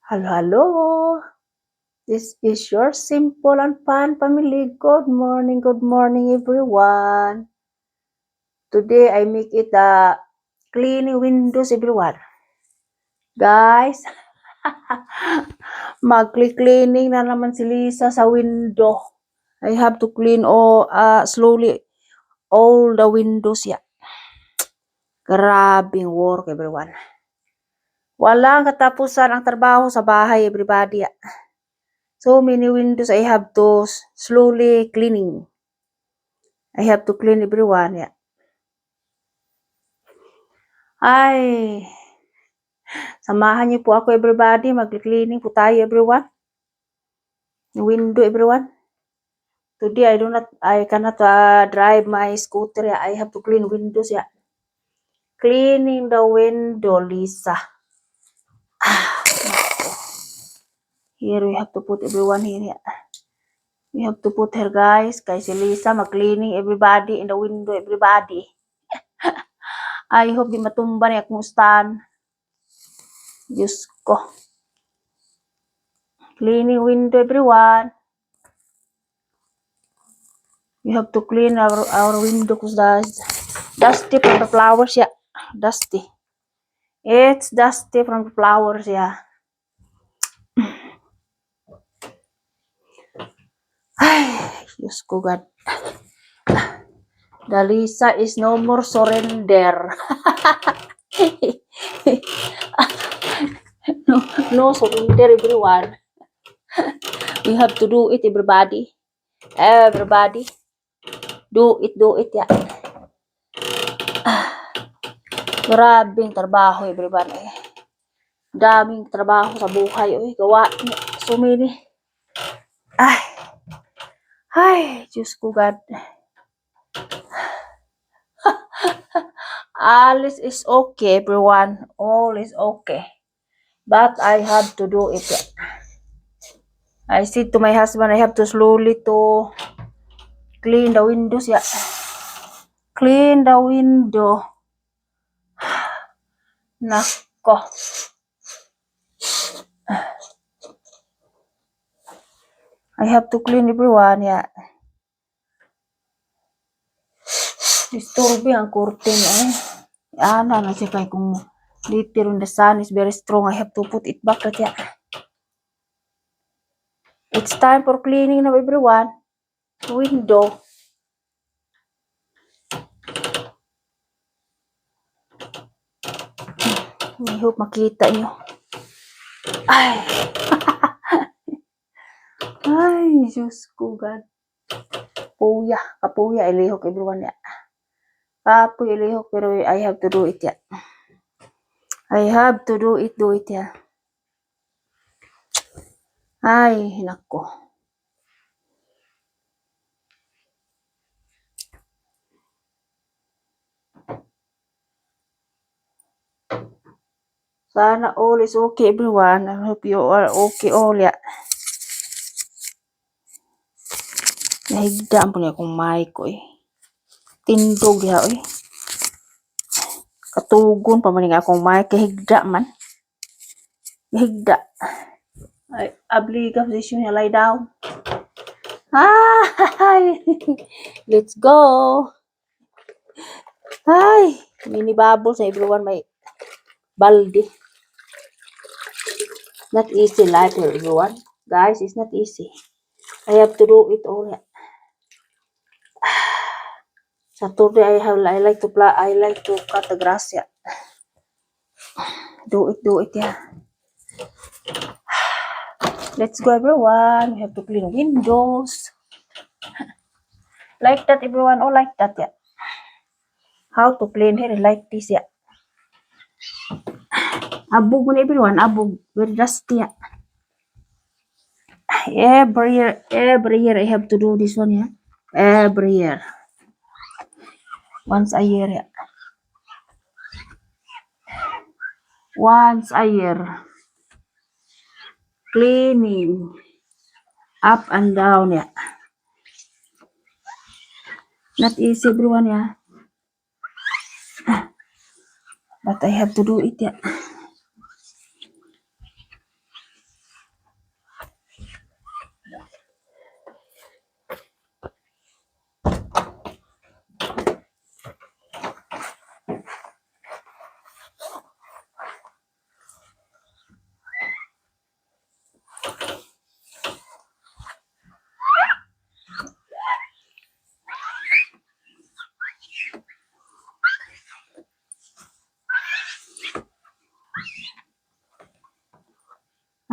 Hello, hello. This is your simple and fun family. Good morning, everyone. Today I make it cleaning windows, everyone. Guys, mag-cleaning na naman si Lisa sa window. I have to clean slowly all the windows. Yeah. Grabing work, everyone. Walang katapusan ang trabaho sa bahay, everybody. Yeah. So many windows I have to slowly cleaning. I have to clean everyone, yeah. Ay, samahan niyo po ako everybody, mag-cleaning po tayo everyone. Window everyone. Today I cannot drive my scooter, yeah. I have to clean windows, yeah. Cleaning the window, Lisa. Here we have to put everyone here, yeah. We have to put her guys, kay si Lisa mag-cleaning everybody in the window, everybody. I hope di matumba niya akong stand. Diyos ko. Cleaning window, everyone. We have to clean our window because that's dusty from the flowers, yeah. Dusty. It's dusty from the flowers, yeah. Ay, Diyos ko God. The Lisa is no more surrender. no surrender, everyone. We have to do it, everybody. Everybody. Do it, yeah. Grabing trabaho, everybody. Daming trabaho sa buhay, oy. Gawa niya. Sumini. Ay, Diyos ko God. All is okay, everyone. All is okay. But I have to do it. I said to my husband, I have to slowly to clean the windows, yeah. Clean the window. Nako. I have to clean everyone, yeah. Disturbing ang curtain, eh. Ana na siya kay kung later when the sun is very strong, I have to put it back, yeah. It's time for cleaning now, everyone. Window. I hope makita nyo. Ay. Ay, Diyos ko, God. Kapuya, ilihok, everyone, yeah. Kapoy, ilihok, pero I have to do it, yeah. I have to do it, yeah. Ay, nako. Sana all is okay, everyone. I hope you are okay all, yeah. Nahigdaan po niya akong mic ko, eh. Tindog niya, eh. Katugon pa man akong mic, kahigda man. Kahigda. Ay, abliga position niya, lie down. Hi! Let's go! Hi! Mini bubbles na everyone may balde. Not easy life here, everyone. Guys, it's not easy. I have to do it all. Saturday I like to cut the grass, yeah. Do it, yeah. Let's go, everyone. We have to clean windows. Like that, everyone. Oh, like that, yeah. How to clean here like this, yeah. Abog mo na, everyone. Abog. Very dusty, yeah. Every year I have to do this one, yeah. Every year. Once a year, yeah. Once a year. Cleaning. Up and down, yeah. Not easy, everyone, yeah. But I have to do it, yeah.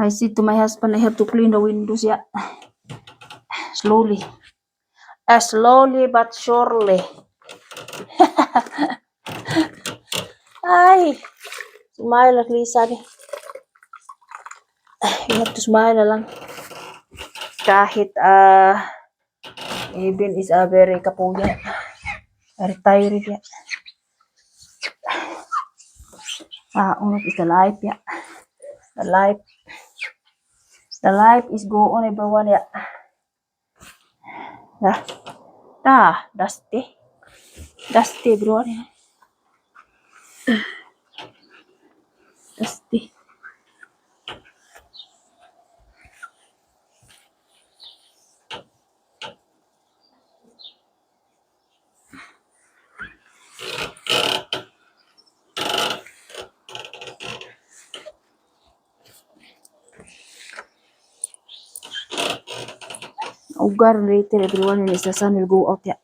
I said to my husband, I have to clean the windows, yeah. Slowly. Slowly but surely. Ay, smile at Lisa. You have to smile na lang. Kahit, even is a very kapuya. Very tired, yeah. Unok is the life, yeah. The life is go on, everyone, yeah. Dusty. Dusty, everyone, yeah. Dusty. Ugar later, everyone, and the sun will go out, yeah.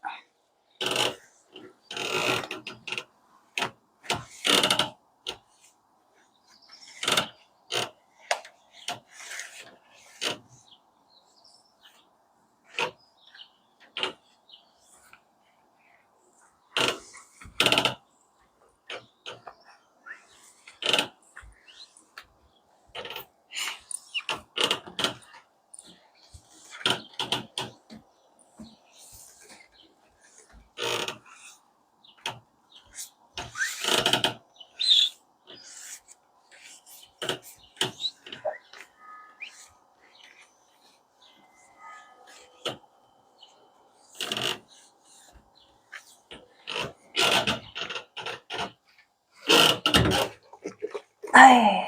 Ay,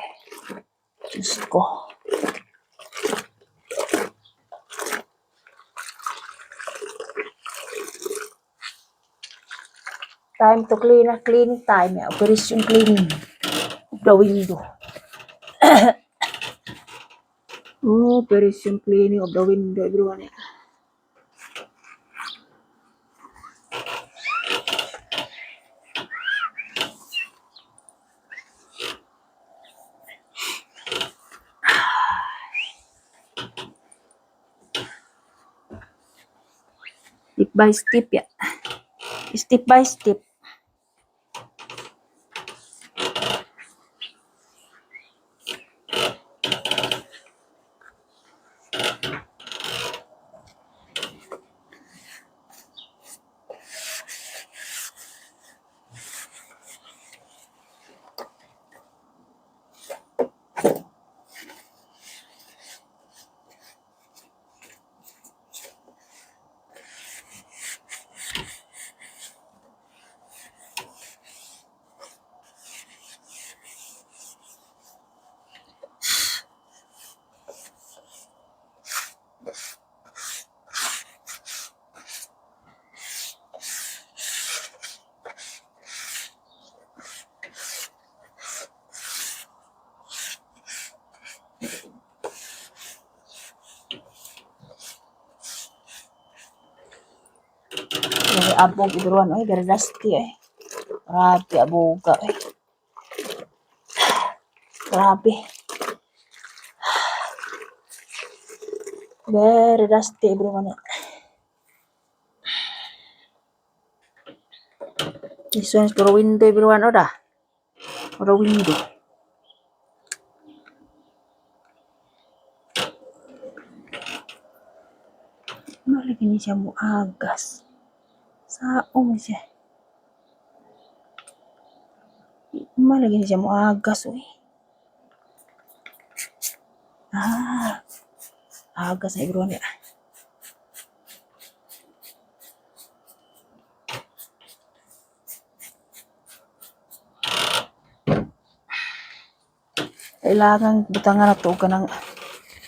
Diyos ko. Time to cleaning time, yeah. Operation cleaning of the window. Operation cleaning of the window, everyone, yeah. Step by step, yeah. Step by step. Very abog, everyone, oy. Very dusty, eh. Grabe, aboga, eh. Grabe. Very dusty, everyone, eh. This one is for the window, everyone, oh, dah. For the window. Malagi ni siya mo agas. Saong siya. Malagi ni siya mo agas, oy. Agas na, everyone, eh. Kailangan butangan na to ka ng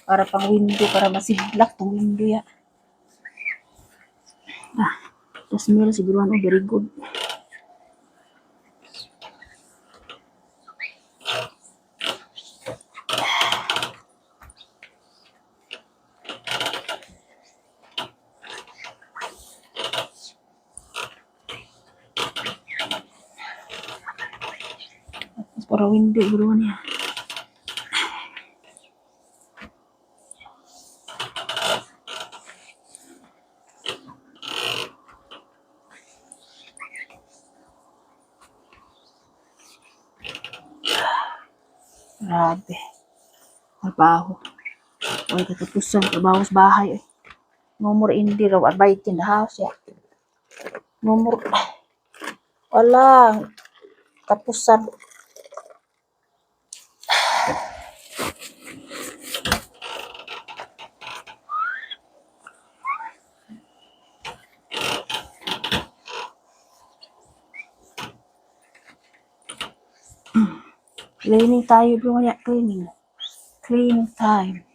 para pang window, para masidlak tong window, ya. The smell siguro ano, very good. Para window, everyone, ya. Grabe. Trabaho. Ay, katapusan. Trabaho sa bahay. No more hindi raw. Arbeit in the house. Yeah. No more. Wala. Tapusan. Cleaning tayo bro. Kaya cleaning. Cleaning time.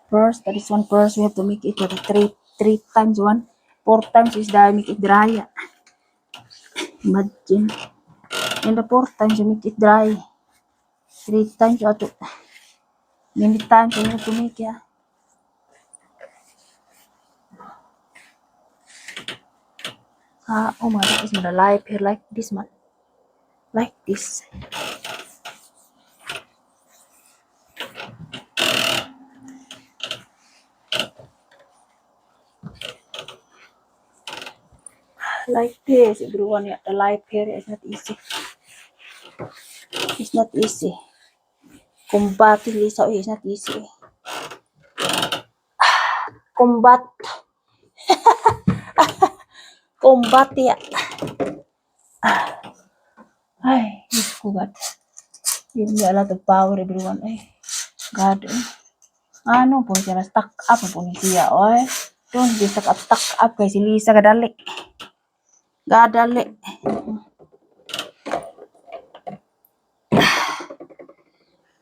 First, that is one first. We have to make it like three times one. 4 times is the make it dry. Imagine. And the 4 times you make it dry. 3 times you have to many times you have to make it. Oh my god, is my life here like this man. Like this. Like this, everyone. Yeah, the life here is not easy. It's not easy. Combating Lisa is not easy. Combat. Combat ya. Ay, Diyos ko God. Give me a lot of power everyone. Ay, God. Ano po siya na stuck up po ni siya. Oy, don't be stuck up kay si Lisa kadali. Gadali.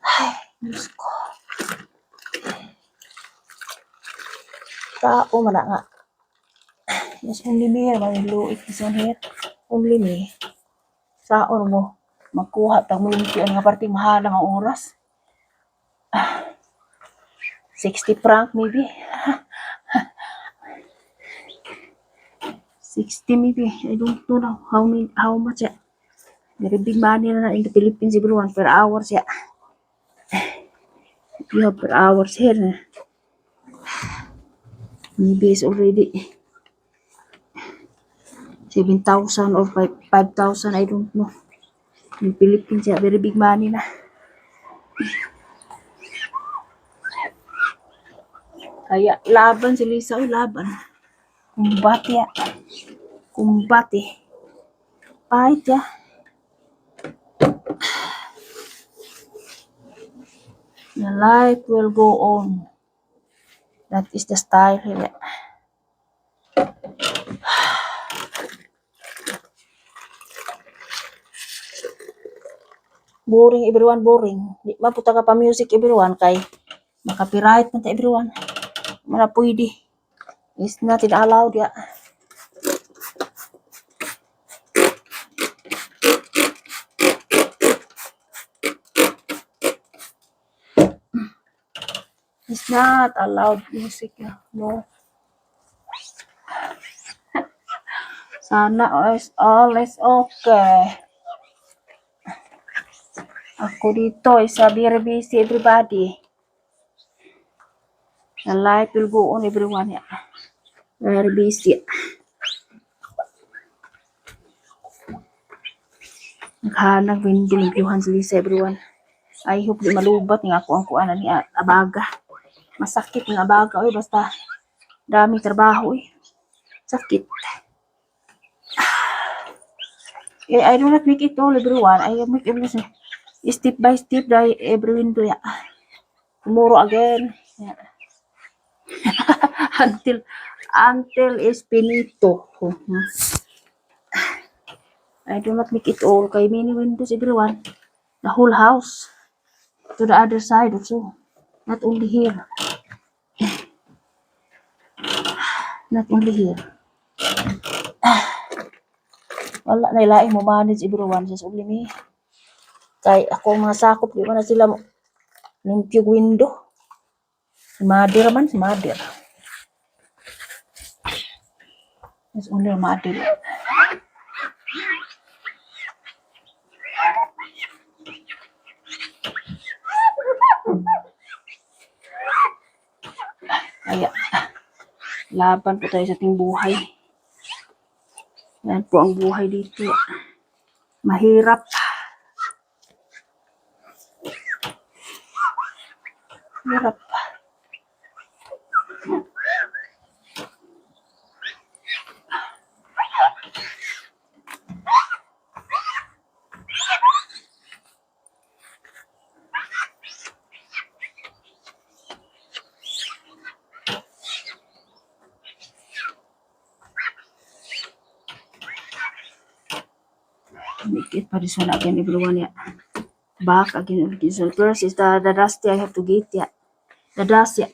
Ay, Diyos ko. Tao man na nga. Yes, only me here. Maluit this one here. Only me. Saon mo. Magkuha tang mulimpi ang nga parting mahalang ang oras. 60 franc maybe. 60 maybe. I don't know now how much ya. Very big money na in the Philippines everyone per hours ya. You have per hours here. Maybe it's already 7,000 or 5,000. I don't know. In Philippines ya, very big money na. Kaya laban si Lisa. Laban. Kumbati ya. Kumbati. Fight ya. The life will go on. That is the style here. Boring everyone, boring. Di maputa ka pa music everyone kay makapiright na ta everyone. Mana pwede. It's not allowed ya. It's not allowed music ya. No. Sana all is okay. Ako dito is very busy everybody. The life will go on everyone ya. Very busy. Naghanag binilibyuhan si Lisa everyone. I hope di malubat nga ako ang kuana ni abaga. Masakit ng abaga oy basta dami trabaho eh. Sakit. I do not make it all everyone. I make everything step by step every window ya. Tomorrow again. Yeah. until is finito. I do not make it all. Kay many windows everyone. The whole house. To the other side also. Not only here. Not only here. Wala na ilaing mo manage everyone. Just only me. Kay ako mga sakop. Di ba na sila limpyog window. Si mother man. Si mother. Just only mother. Kaya, laban po tayo sa ating buhay. Yan po ang buhay dito. Mahirap. Hirap. Make it this one again, everyone. Yeah. Back again. So first is the dusty I have to get. Yeah. The dust. Yeah.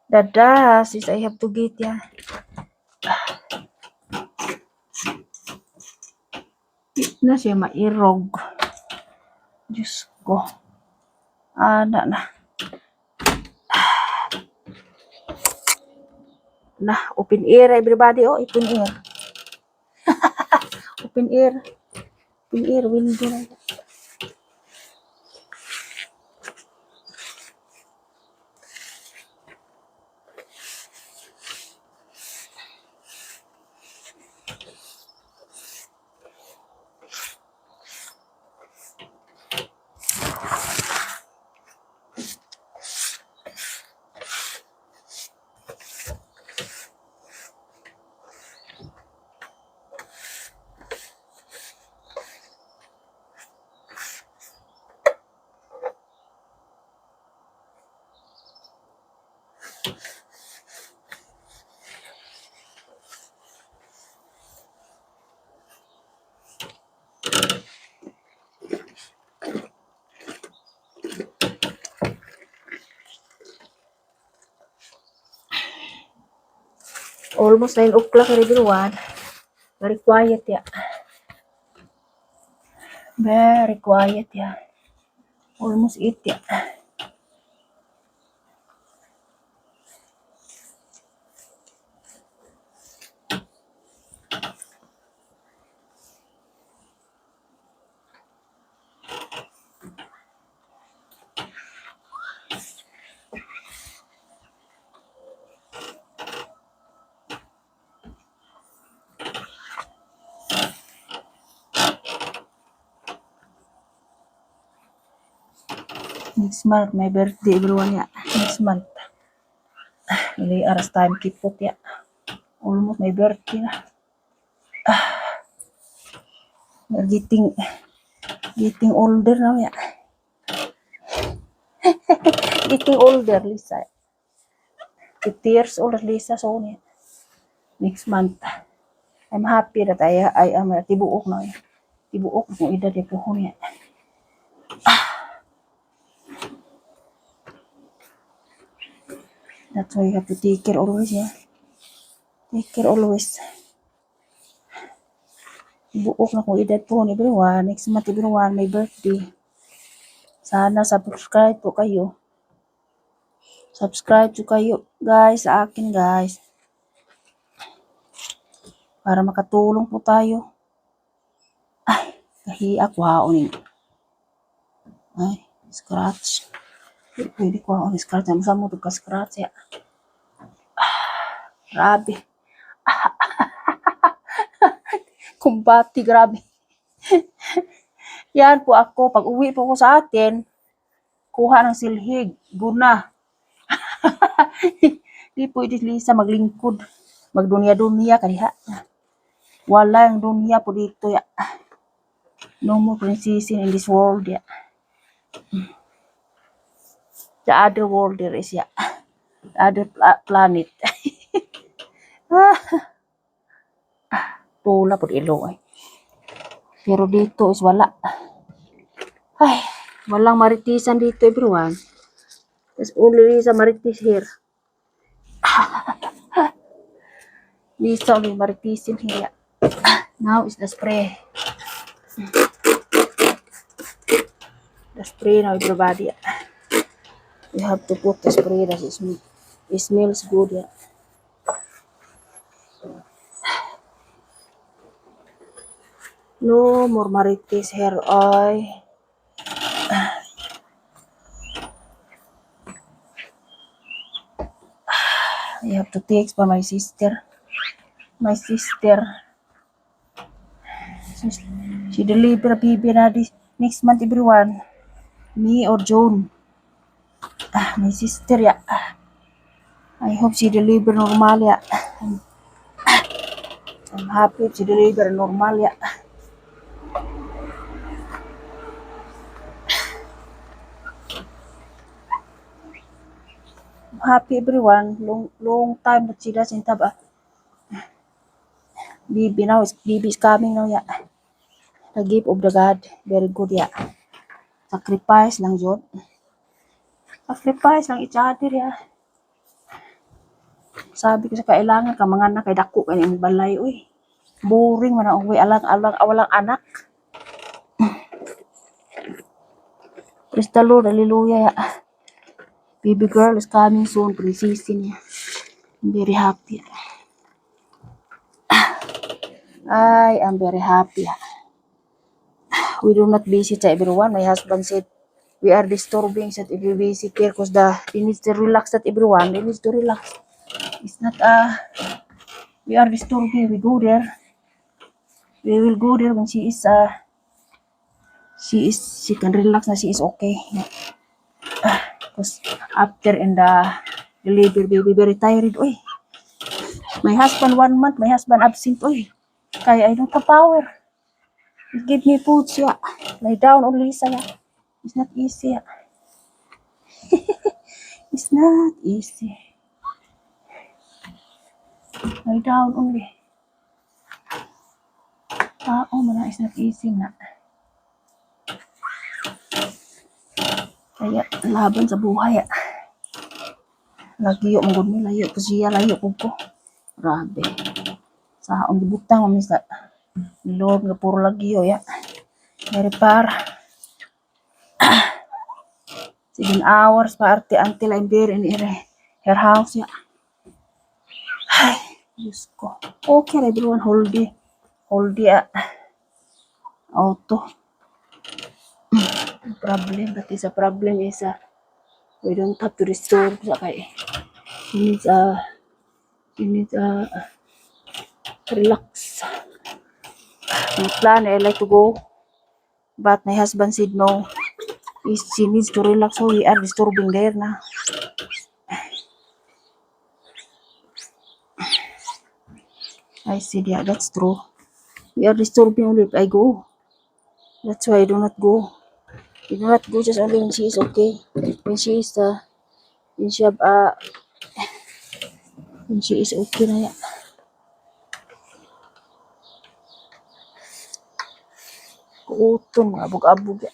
The dust is I have to get. Yeah. Na siya mairog. Diyos ko. Ana na. Nah, open air everybody. Oh, open air. Open air. Open air window na. Almost 9 o'clock everyone. Very quiet yeah. Very quiet yeah. Almost 8 yeah. Next month, my birthday, everyone, yeah. Next month. Really, aras time keep it, yeah. Almost my birthday na. We're getting older now, yeah. Getting older, Lisa. 50 years old, Lisa, so yeah. Next month. I'm happy that I am tibuok now, yeah. Tibuok kung edad ya po yeah. That's why you have to take care always, yeah. Take care always. Buok na kung edad po ni everyone. Next month everyone, my birthday. Sana subscribe po kayo. Subscribe po kayo, guys, sa akin, guys. Para makatulong po tayo. Ay, kahiya ko haonin. Ay, scratch. Pwede ko haonin scratch. Ano sa mo ito ka-scratch, ya. Grabe. Kumbati, grabe. Yan po ako. Pag uwi po ko sa atin, kuha ng silhig. Guna. Di pwede Lisa maglingkod. Magdunya-dunya kaniha. Wala yung dunya po dito ya. No more princess in this world ya. The other world there is ya. The other planet. Tula po ilo ay. Pero dito is wala. Ay, walang maritisan dito everyone. There's only Lisa Maritis here. Lisa only Maritis in here. Now is the spray. The spray now everybody. You have to put the spray that it smells good. Yeah. No more Maritis hair oil. I have to text for my sister. My sister, she deliver a baby na this next month everyone. Me or June. My sister ya. I hope she deliver normal ya. I'm happy if she deliver normal ya. I'm happy everyone. Long time but she doesn't have a baby now. Baby is coming now ya. The gift of the God. Very good ya. Sacrifice lang yun. Sacrifice lang each other ya. Sabi ko sa kailangan ka mga anak kay dako kay balay uy. Boring man ang uwi alang-alang walang anak. Praise the Lord, hallelujah. Baby girl is coming soon, princess niya. I'm very happy. I am very happy. We do not visit everyone. My husband said we are disturbing that if we visit here because he needs to relax that everyone. They need to relax. It's not we are disturbing. We go there. We will go there when she can relax na she is okay. Because after in the delivery baby very tired. Oy. My husband 1 month, my husband absent. Oy. Kaya I don't have power. He give me food siya. Lie down only siya. It's not easy. It's not easy. Lie down only. Oh man, it's not easy na. Kaya laban sa buhay. Lagiyo mo gud mi layo ko siya layo ko. Grabe. Sa ang gibutang mo misa. Lord nga puro lagiyo ya. Very far. 7 hours pa arte until I'm there in her house ya. Ay, Diyos ko. Okay na everyone, hold it. Hold it. Auto. The problem, that is a problem is we don't have to restore sa kay. He needs relax. My plan, I like to go. But my husband said no. She needs to relax, so we are disturbing there na. I said, yeah, that's true. We are disturbing only if I go. That's why I do not go. I do not go just only when she is okay. When she is when she have when she is okay na ya. Kuuton, mga abog-abog ya.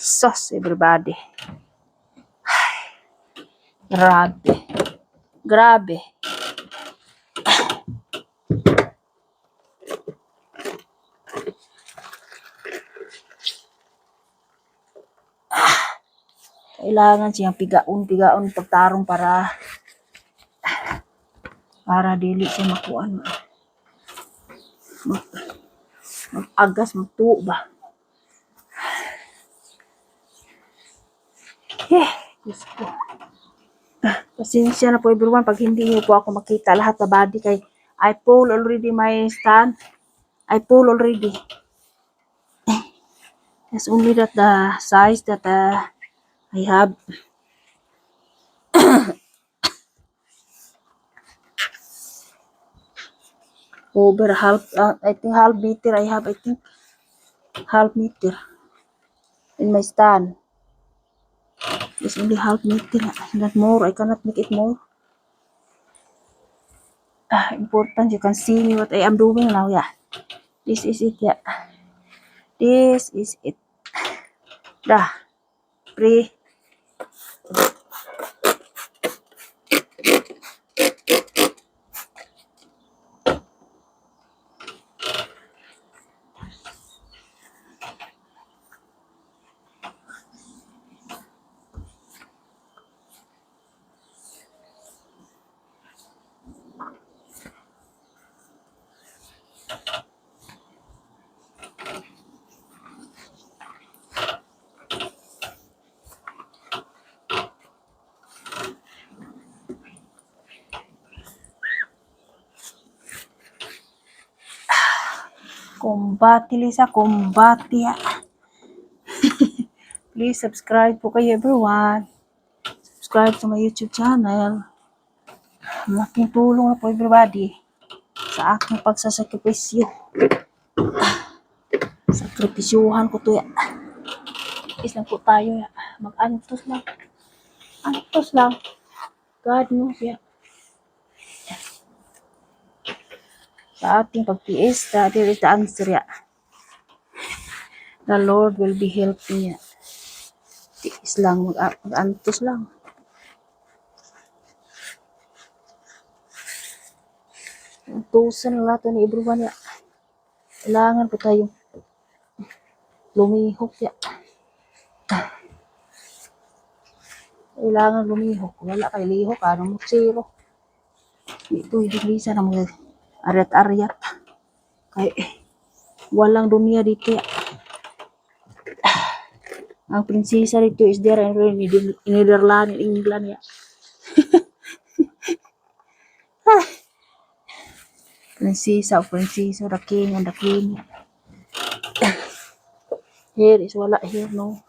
Sus, everybody. Grabe. Grabe. Kailangan siyang pigaon pagtarong para dili siya makuan. Mag-agas, magtuo ba? Diyos ko. Pasensya na po everyone pag hindi niyo po ako makita lahat na body kay I pull already my stand. I pull already. It's only that the size that I have. Over half, I think half meter I have, I think. Half meter in my stand. It's only half meter, not more. I cannot make it more. Important, you can see me what I am doing now, yeah. This is it, yeah. This is it. Dah. Pre. Kumbati Lisa, kumbati ya. Please subscribe po kayo everyone. Subscribe sa my YouTube channel. Malaking tulong na po everybody sa aking pagsasakripisyo. Sakripisyuhan ko to ya. Is lang po tayo ya. Mag-antos lang. Antos lang. God knows ya. Sa ating pagtiis, there is the answer ya. The Lord will be helping ya. Tiis lang, mag-antos lang. Antusan lang natin ni everyone ya. Kailangan po tayong lumihok ya. Kailangan lumihok. Wala kay lihok, ano mo zero. Ito yung Lisa na mga aryat-aryat. Kay walang dumiya dito ya. Ang prinsesa dito is there in Netherlands, in England ya. Prinsesa o prinsesa, the king and the queen. Here is wala here no.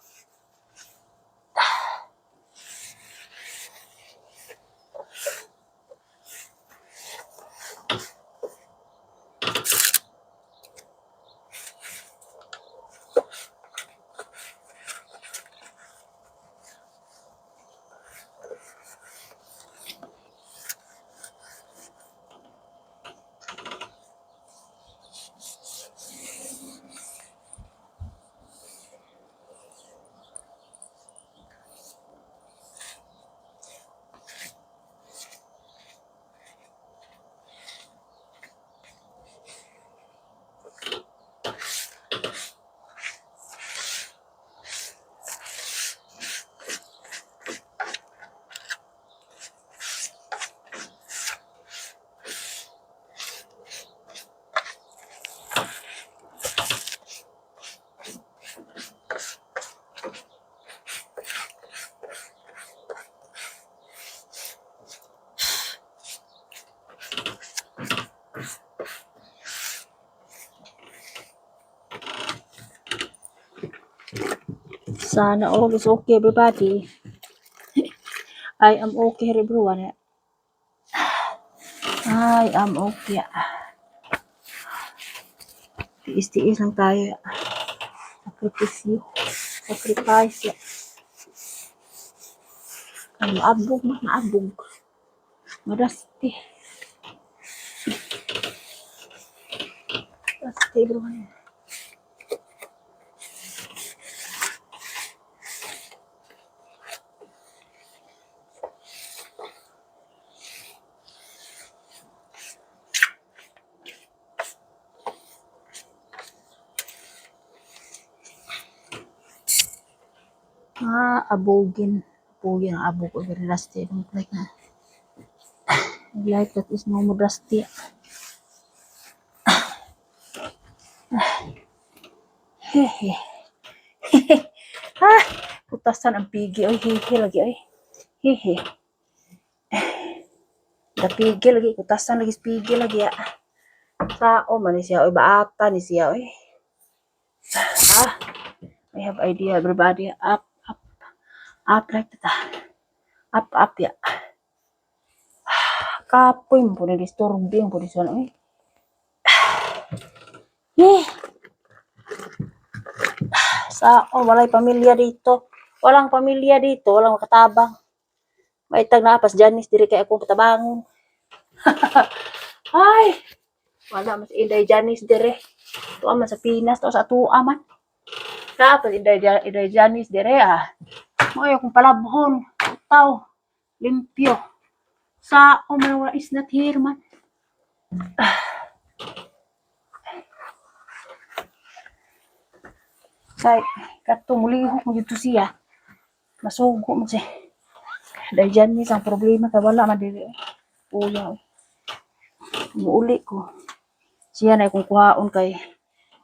Sana all is okay everybody. I am okay everyone. I am okay. Tiis-tiis lang tayo. Sakripisyo. Sacrifice. Ang maabog. Madasti. Madasti everyone. Abogin. Abogin ang abog ko. Very rusty. I don't like na. I like that is no more rusty. Hehe. Putasan ang pigi. Ay, hehe lagi. Ay. Hehe. Pigi lagi. Putasan lagi. Pigi lagi ya. Sao man ni siya. Ay, baata ni siya. Ay. I have idea everybody. Up like that. Up ya. Kapoy mo po na disturbing po dito. Ay. Walay pamilya dito. Walang pamilya dito. Walang makatabang. Maitag na pas Janice. Diri kay akong patabangon. Ay. Wala mas Inday Janice dire. Tuwa man sa Pinas. Tuwa sa tuwa man. Dapat Inday Janice dire Moyo kung palabhon. Utaw. Limpyo. Man wala is not here man. Kay kato mulihok mo dito siya. Masugo mo siya. Dahil dyan ni isang problema kay wala madiri. Uya. Muuli ko. Siya na kung kuhaon kay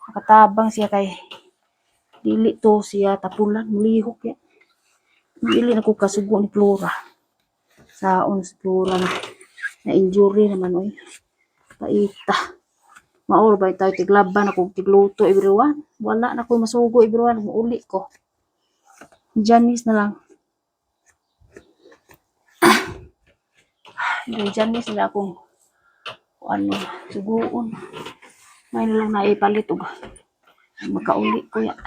nakatabang siya kay dili to siya tapulan mulihok ya. Dili na ko kasugo ni Flora. Saon si Flora na injury naman oy. Paita. Maor ba tayo tiglaban ako tigluto everyone. Wala na ko masugo everyone. Uli ko. Janice na lang. Janice na akong ano, suguon. May nalang naipalit og makauli ko ya.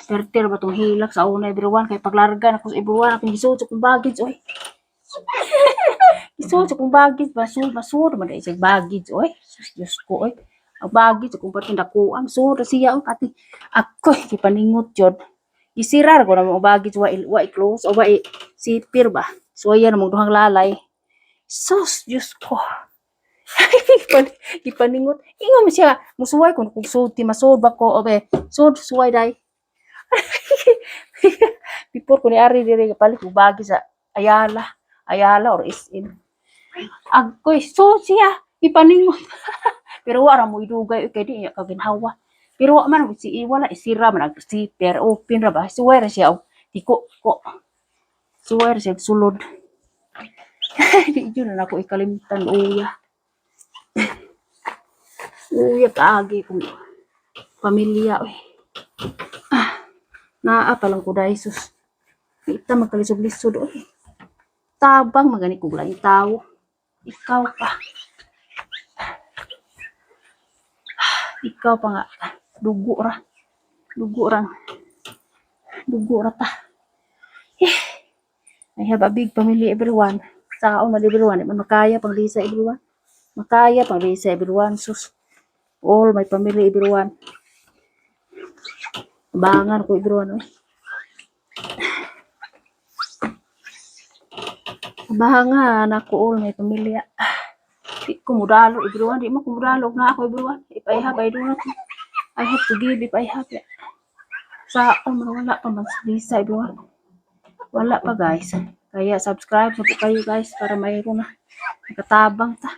Terter ba tong hilak sa una everyone kay paglarga na ko sa everyone akong gisuot kong baggage oy. Gisuot kong baggage basur man dai sa baggage oy. Diyos ko oy. Ang baggage kung patin dakuan sur siya ang pati ako gipaningot jud. Gisirar ko na mo baggage wa i-close o wa i-sipir ba. So yan mong duhang lalay. Sus, Diyos ko. Gipaningot. Ingon mo siya, musuway kung sud ti masud ba ko obe. Sud suway dai. Before ko ni ari dire palit mo bagi sa Ayala or SM. Agkoy so siya ipaningot. Pero wala mo idugay kay di ka ginhawa. Pero wa man si wala isira man ag si per open ra ba. Suway ra siya tiko ko. Suway ra siya sulod. Di yun na ako ikalimtan uya. Uya kaagi kong pamilya oy. Naa pa lang ko dai sus. Kita magkalisod-lisod oy. Tabang magani kog lain tao. Ikaw pa. Ikaw pa nga. Dugo ra. Dugo ra ta. I have a big family everyone. Sao na everyone. Man makaya pang lisa everyone. Makaya pang lisa everyone. Sus. All my family everyone. Bangan ko everyone oy. Abangan ako all may pamilya. Di ko mudalo everyone. Di mo ko mudalo na ako everyone. If I have, I do not. I have to give if I have. Sa wala pa man sa everyone. Wala pa guys. Kaya subscribe na po kayo guys para mayroon na. Makatabang ta.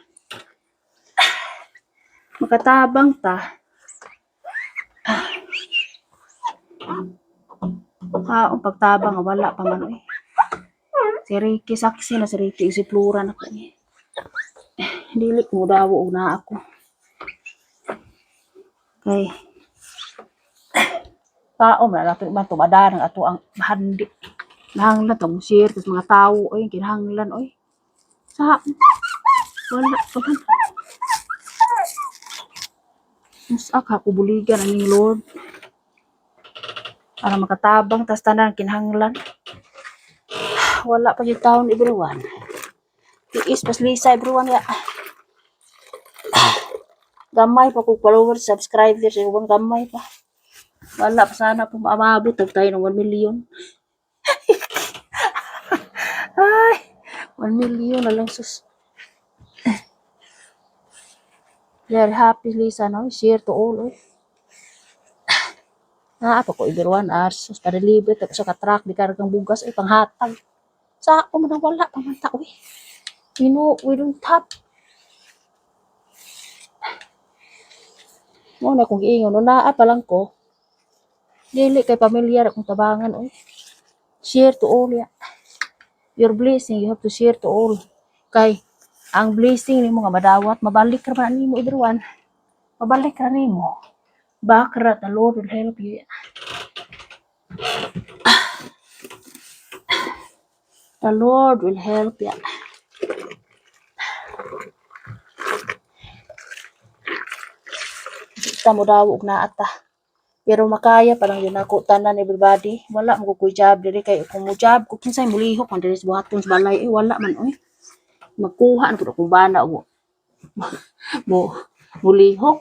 Ang pagtabang wala pa man eh. Si Ricky saksi na si Ricky si Flora na ko eh. Dili ko dawo na ako. Okay. Tao man lapit man tumada ng ato ang handi. Nahanglan tong share tas mga tao oy kinahanglan oy. Sa wala pa man. Mas ako buligan aning Lord. Para makatabang tas tanan kinahanglan. Wala pa yung taon everyone. Tiis pas Lisa everyone ya. Gamay pa kung followers, subscribers, everyone gamay pa. Wala pa sana po maabot tayo ng 1 million. Ay, 1 million na lang sus. Very happy Lisa no, share to all. Apa ko everyone sus para libre tapos sa katrak di kargang bugas ay panghatag. Sa ako man wala pamanta oy. We don't have. Mo na kung giingon no naa pa lang ko. Dili kay pamilyar akong tabangan oy. Share to all ya. Your blessing you have to share to all. Kay ang blessing nimo nga madawat mabalik ra man nimo everyone. Mabalik ra nimo. Bakra the Lord will help you. The Lord will help you. Kita mo daw og naa ta. Pero makaya pa lang yun ako tanan everybody. Wala mo ko job diri kay kung mo job ko kinsay mulihok man diri sa buhaton sa balay wala man oy. Magkuha na pud akong bana mo. Mulihok.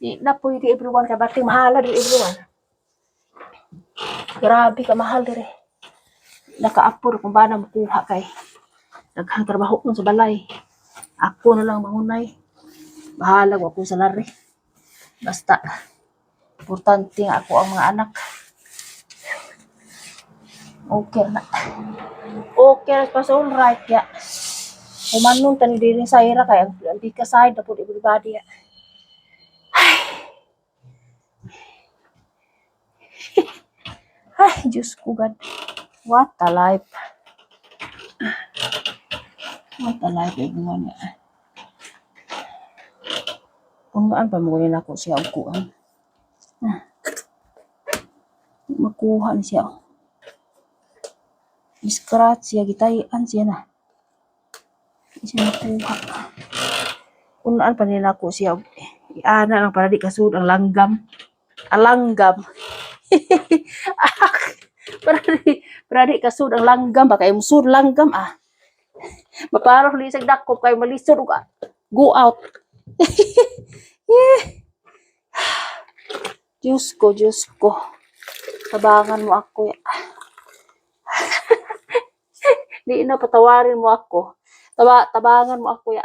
Di na pwede everyone kay bating mahala diri everyone. Grabe ka mahal diri. Nakaapor kung bana makuha kay daghang trabaho ko sa balay. Ako na lang mangunay. Bahala ko sa lari. Basta importante nga ako ang mga anak. Okay na. Okay, pas all right ya. Kumanon tani diri sa ira kay ang bika side na pud everybody ya. Ay, Diyos ko God. What a life. What a life everyone ya. Unaan pa mo rin ako siya og kuan. Makuha ni siya. Scratch siya, gitayan siya na. Siya makuha. Unaan pa nila ako siya. Iana lang para di kasud ang langgam. Alanggam. para di kasud ang langgam. Baka yung sud langgam Maparo lisag dakop kay malisod ka. Go out. Diyos ko. Tabangan mo ako ya. Di na patawarin mo ako. Tabangan mo ako ya.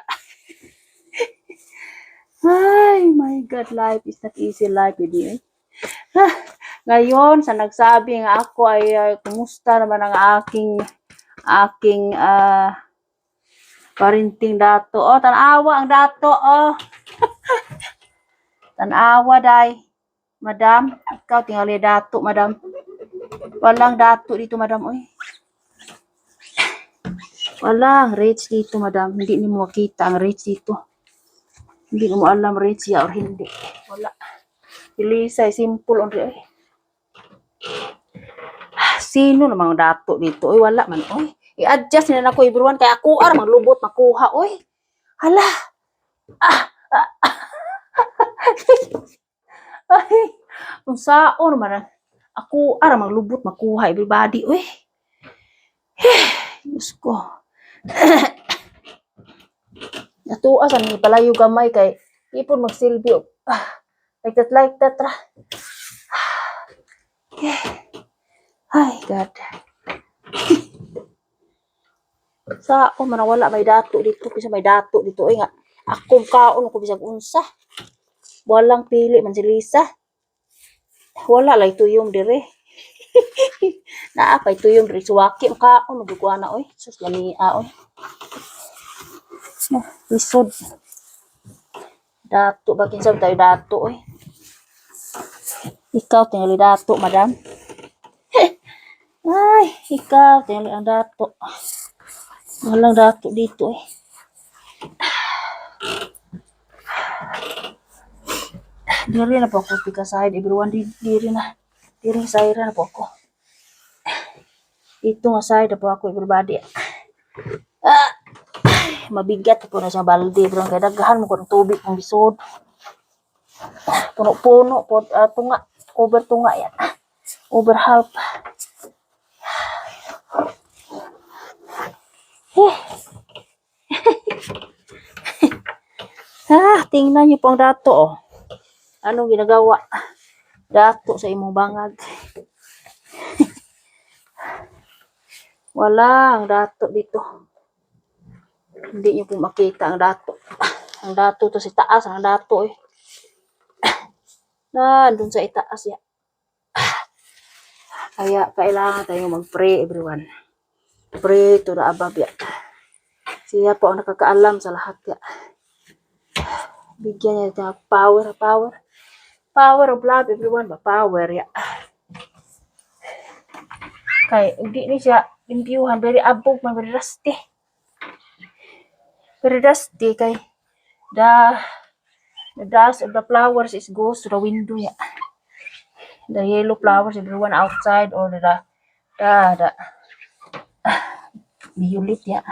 Ay, my God, life is not easy life, hindi Ngayon, sa nagsabi nga ako ay kumusta naman ang aking parinting dato. Oh, tanawa ang dato, oh. Tanawa, day. Madam, ikaw tingali dato, madam. Walang dato dito, madam, oy. Walang rates dito, madam. Hindi ni mo makita ang rates dito. Hindi mo alam rates ya or hindi. Wala. Pilisay, simple on rin. Sino namang dato dito? Oy, wala man, oy. I-adjust nila ako, everyone. Kaya ako, maglubot, makuha, oy. Hala. Ay, kung saan naman. Ako, maglubot, makuha, everybody, oy. Diyos ko. Natuas ang palayo gamay kay ipon magsilbi. Like that, ra. Ay, God. Sao man wala may dato dito, bisa may dato dito ay nga. Akong kaon ko bisag unsa. Walang pili man si Lisa. Wala lay tuyong dire. Naapay tuyong dire suwaki kaon magkuha na oy. Sus lami oy. Lisod. Dato ba kinsa tayo dato oy. Ikaw tingali dato, madam. Ay, ikaw tingali ang dato. Walang dato dito eh. Diri na po ako pikasahid. Everyone, diri na. Diri sayra na po ako. Dito nga side na po ako, everybody. Mabigat po na siyang balde. Pero kaya daghan mo ko ng tubig kung bisod. Puno-puno po. Tunga. Over tunga yan. Over half. Tingnan niyo po ang dato oh. Anong ginagawa? Dato sa imong bangag. Wala ang dato dito. Hindi niyo po makita ang dato. Ang dato to sa taas, ang dato eh. Doon sa itaas ya. Kaya kailangan tayong mag-pray everyone. Pray to the above ya. Siya po ang nakakaalam sa lahat ya. Bigyan niya ng power of love everyone ba power ya. Kay hindi ni siya limpyuhan very abog man very dusty. Very dusty kay the dust of the flowers is goes to the window ya. The yellow flowers everyone outside or the violet ya.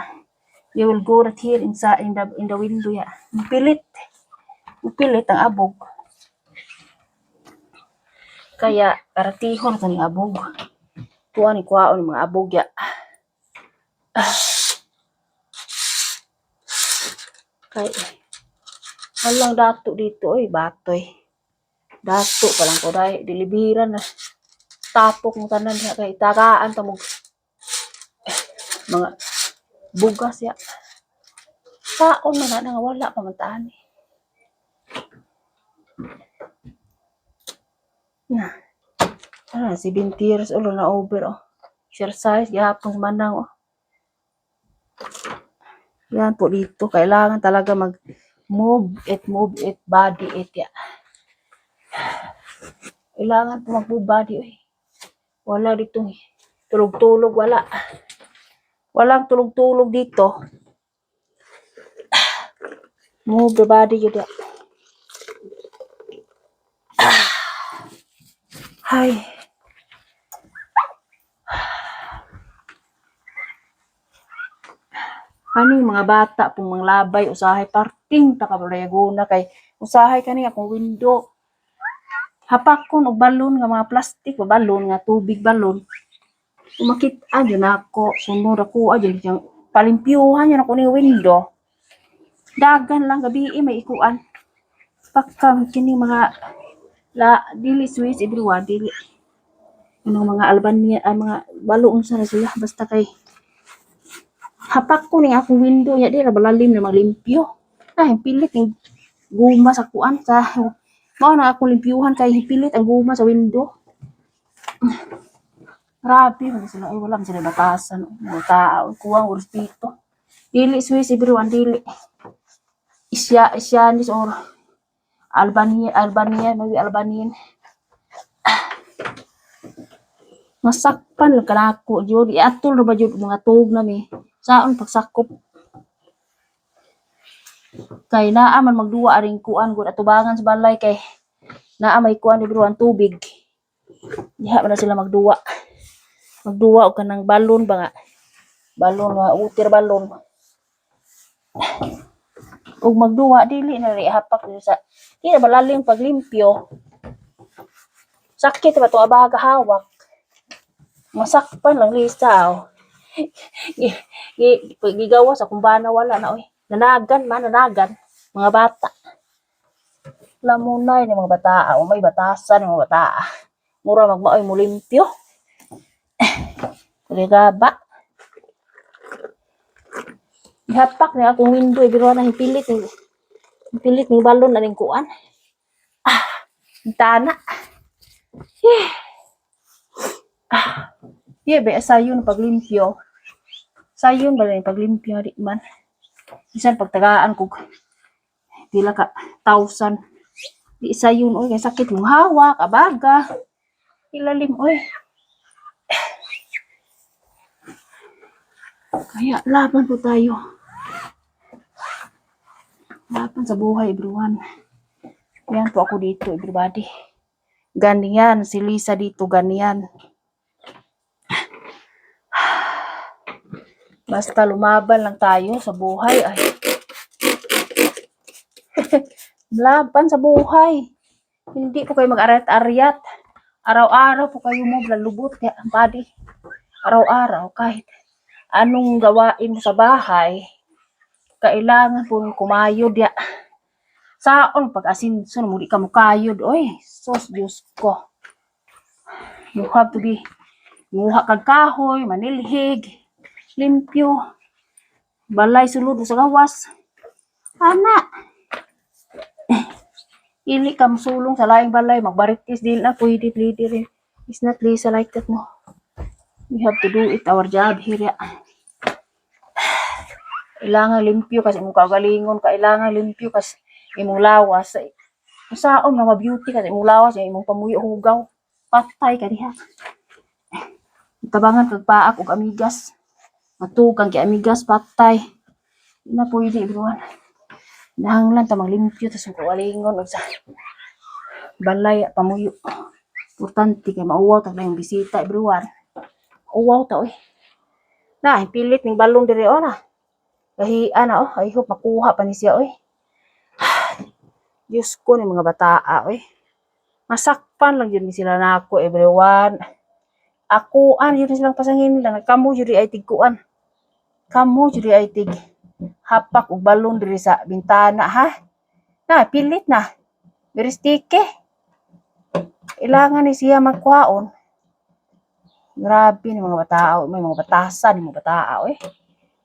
They will go right here inside in the window ya. Pilit ang abog. Kaya karatihon ka ng abog. Tuwa ni kwaon mga abog ya. Kaya walang dato dito oy batoy. Dato pa lang ko dahil dilibiran na. Tapok mo tanan niya kay tagaan ta mo mga bugas ya. Kaon man na nga wala pa man taan eh. Na. 17 years old na over oh. Exercise gihapon sa manang oh. Yan po dito kailangan talaga move it body it ya. Kailangan po mag-move body eh. Wala dito eh. Tulog-tulog wala. Walang tulog-tulog dito. Move the body yun ya. Ay. Kaning mga bata pong manglabay usahay parting takablayaguna kay usahay kani akong window. Hapakon og balon nga mga plastic o balon nga tubig balon. Makita dyan ako, sunod ako dyan dyan palimpyuhan yan ako ni window. Dagan lang gabi may ikuan. Pakam kini mga dili Swiss everyone dili. Mga Albania mga balon sa sila basta kay hapak ko ning akong window ya di ra balalim na maglimpyo. Ay pilit ning guma sa kuan sa mao na akong limpyuhan kay pilit ang guma sa window. Grabe man sila ay wala man sila batasan mga tao kuwang respeto. Dili Swiss everyone dili. Isyanis or Albania maybe Albanian. Masakpan lang kanako jud iatol ra ba jud mga tuog na mi. Saon pagsakop kay naa man magduwa aring kuan gud atubangan sa balay kay naa may kuan ibruan tubig diha man sila magduwa og kanang balon ba nga balon nga utir balon ug magduwa dili na ri hapak sa di na balalim paglimpyo sakit ba to abaga hawak masakpan lang lisaw gigawas akong bana wala na oy nanagan mga bata lamunay ni mga bata o may batasan mga bata mura magmaoy mo limpyo ligaba ihapak ni akong window biro na hipilit ni balon na ning kuan tana be sayon paglimpyo sayon ba ning paglimpyo di man bisan pagtagaan ko pila ka 1,000 di sayon oy kay sakit mong hawak abaga ilalim oy kaya laban po tayo laban sa buhay everyone yan po ako dito everybody ganyan si Lisa dito ganyan basta lumaban lang tayo sa buhay ay laban sa buhay hindi po kayo mag-aryat-aryat araw-araw po kayo mo lalubot kaya body araw-araw kahit anong gawain mo sa bahay kailangan po kumayod ya saon pag-asinso mo di ka mo kayod oy sos Diyos ko you have to be muha kag kahoy manilhig limpyo balay sulod sa gawas ana ili ka sulong sa laing balay magbaritis dili na pwede rin it's not Lisa like that no we have to do it our job here kailangan limpyo kasi imong kagalingon kailangan limpyo kasi imong lawas saon nga ma-beauty kasi imong lawas imong pamuyo hugaw patay ka diha tabangan kag paak og amigas matugang kay amigas patay na pwede everyone nahanglan ta maglimpyo tas kawalingon og sa balay pamuyo importante kay mauwaw ta yung bisita everyone uwaw ta oy na pilit ning balong diri na kahian na I hope makuha pa ni siya oy Diyos ko ni mga bataa oy masakpan lang yun ni sila nako everyone akuan yun silang pasangin lang kamo jud ay tigkuan kamo jud ay tig hapak og balon diri sa bintana ha na pilit na beristike ilangan ni siya magkuhaon grabe ni mga batao may mga batasan ni mga batao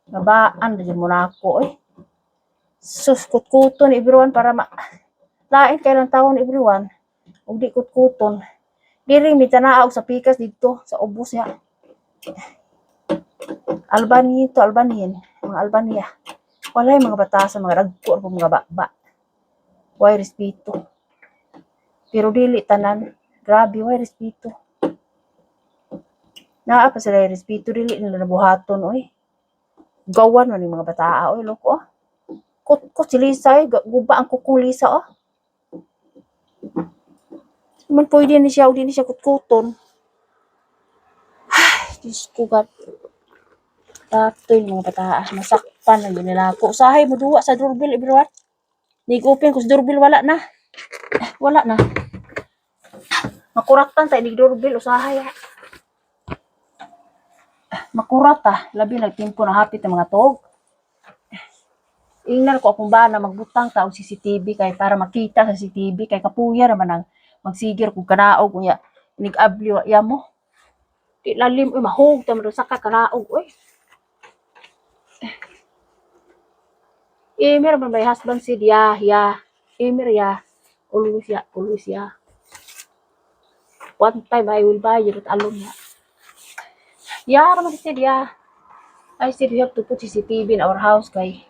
nabaan din mo nako sus kutkuton everyone para lain kay lang taon everyone ug di kutkuton diri mi tanaog sa pikas dito sa ubos ya Albania to Albanian mga Albania walay mga batasan mga ragko o mga baba way respeto pero dili tanan grabe way respeto naa pa sila respeto dili nila nabuhaton oy gawan man ni mga bataa oy loko kut si Lisa guba ang kukong Lisa Man pwede ni siya, di ni siya kutkuton. Diyos ko God. Tatoy mga bataas, masakpan na yun nila ako. Usahay mo duwa sa doorbell, everyone. Nig-open ko sa doorbell, wala na. Wala na. Makuratan tayo, nig-doorbell, usahay ha. Makurat labi nagtimpo na hapit ng mga tog. Ingnan ko akong bana magbutang taong CCTV kay para makita sa CCTV kay kapuya naman ang magsigir kung kanaog kunya nig-abli ya mo. Di lalim uy mahog ta man sa kanaog uy. Emir man may husband si dia ya. Emir ya. Always ya, always ya. One time I will buy you that alone ya. Ya naman si dia. I said we have to put CCTV in our house kay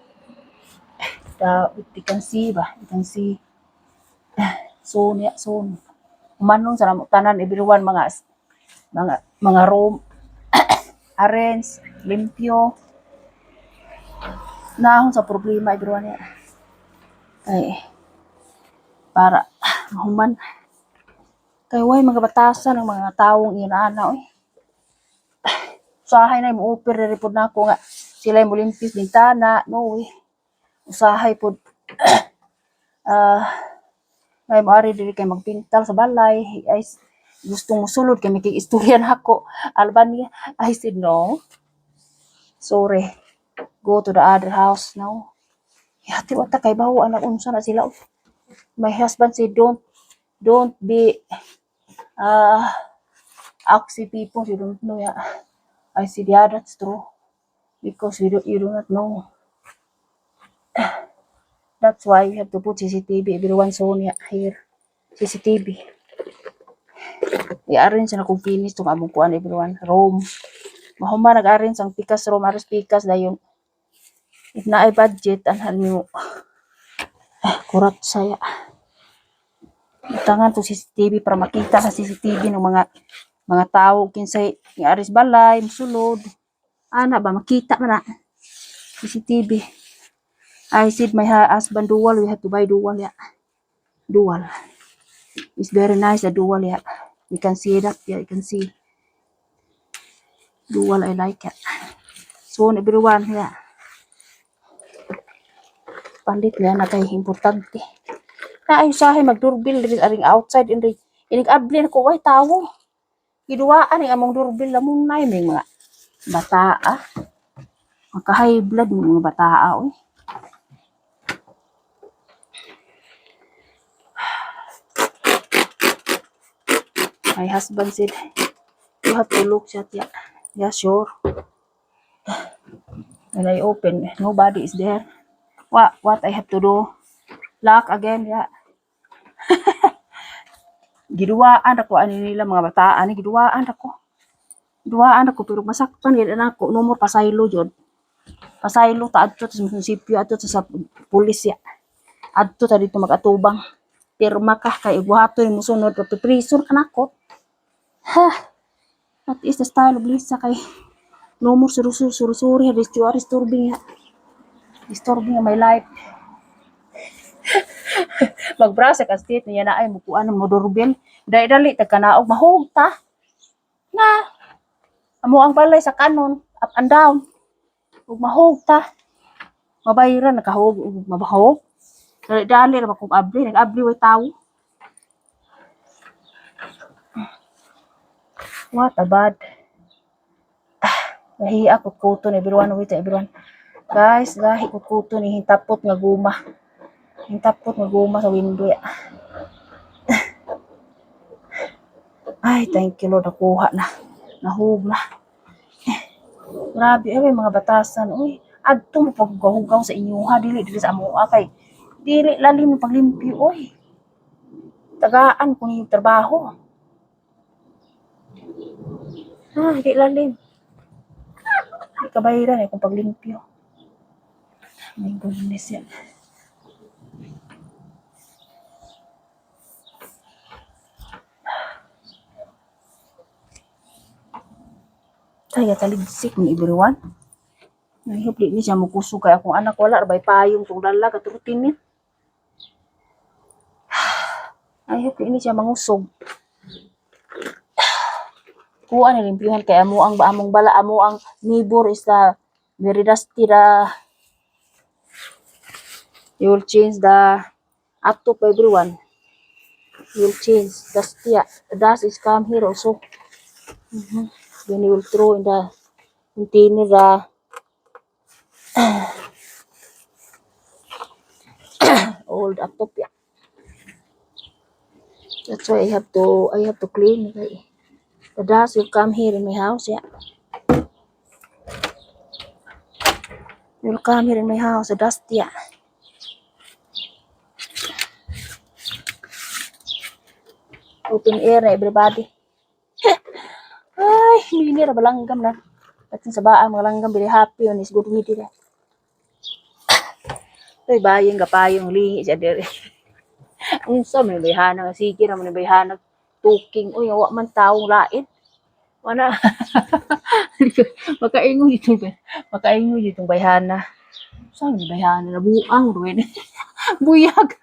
you can see ba? You can see. Soon ya, soon. Manong sa tanan everyone mga room arrange, limpyo. Nahon sa problema everyone ya. Ay para mahuman. Kay way mga batasan ng mga taong inaana oy. Usahay na mo offer na report nako nga sila mo limpis bintana no way. Usahay pod may maari diri kay magpintal sa balay ay gustong mosulod kay makikistorya nako Albania I said no sorry go to the other house now yati wata kay bawo anak unsa na sila my husband said don't be aksi people you don't know ya I said yeah that's true because you do not know. That's why we have to put CCTV. Everyone saw niya here. CCTV. I-arrange na kung finish itong among kuan everyone. Room. Mahuma nag-arrange ang pikas room. Aras pikas dayon. If na ay budget, anhan mo. Kurat saya. Tangan to CCTV para makita sa CCTV ng mga tao. Kinsay yung aris balay, musulod. Ana ba, makita man na. CCTV. I said my husband dual, we have to buy dual ya. Dual. It's very nice the dual ya. You can see that, yeah, you can see. Dual, I like it. So everyone ya. Palit niya na kay importante. Na ay usahay mag-doorbell diri aring outside inig-abli na ko way tawo. Giduwaan ang among doorbell lamong nay may mga bataa. Maka-high blood ng mga bataa oy. My husband said, you have to look at ya. Yeah, sure. When I open, nobody is there. What I have to do? Lock again, yeah. Giduwaan ako ani nila mga bataan ni giduwaan ako. Giduwaan ako pero masaktan gid nako numero pasaylo jud. Pasaylo ta adto sa munisipyo adto sa pulis ya. Adto ta dito magatubang. Pirma ka kay buhaton mo sunod to prison ka nako. Ha. That is the style of Lisa kay nomor suri disturbing my life. Magbrasa ka state niya na ay mukuan mo doorbell. Dali ta kanaog mahog ta. Na amo ang balay sa kanon up and down. Ug mahog ta. Mabayran nakahog ug mabahog. Dali ra kung abli, nag-abli way tawo. What a bad. Lahi ako kuto ni everyone wait everyone. Guys, lahi ko kuto ni hintapot nga guma. Hintapot nga guma sa window ya. Ay, thank you Lord, nakuha na. Nahug na. Grabe ay mga batasan. Uy, adto mo paghugaw sa inyo ha dili sa amo kay dili lalim ng paglimpyo oy. Tagaan ko ni trabaho. Di lalim. Di kabayaran eh kung paglimpyo. My goodness yan. Kaya taligsik ni everyone. Nahihupli ni siya mukusog kaya akong anak wala rabay payong tong dala katurutin ni. I hope ini siya mangusog. Kuha ni limpyuhan kay amo ang among bala amo ang neighbor is the very dusty the you will change the up to everyone. You will change dusty. The dust is come here also. Then you will throw in the container the old up top. Yeah. That's why I have to clean it. The dust will come here in my house. Yeah. It will come here in my house. The dust. Yeah. Open air na everybody. Ay, mili ra balanggam na. At sa baa mga langgam very happy on is good with it. Ay bayang gapayong lihi siya dire. Unsa man bayhana nga sige ra man bayhana tuking oy wa man taong lain. Wala. Makaingon dito ba? Makaingon dito bayhana. Saan ni bayhana na buang ruin. Buyag.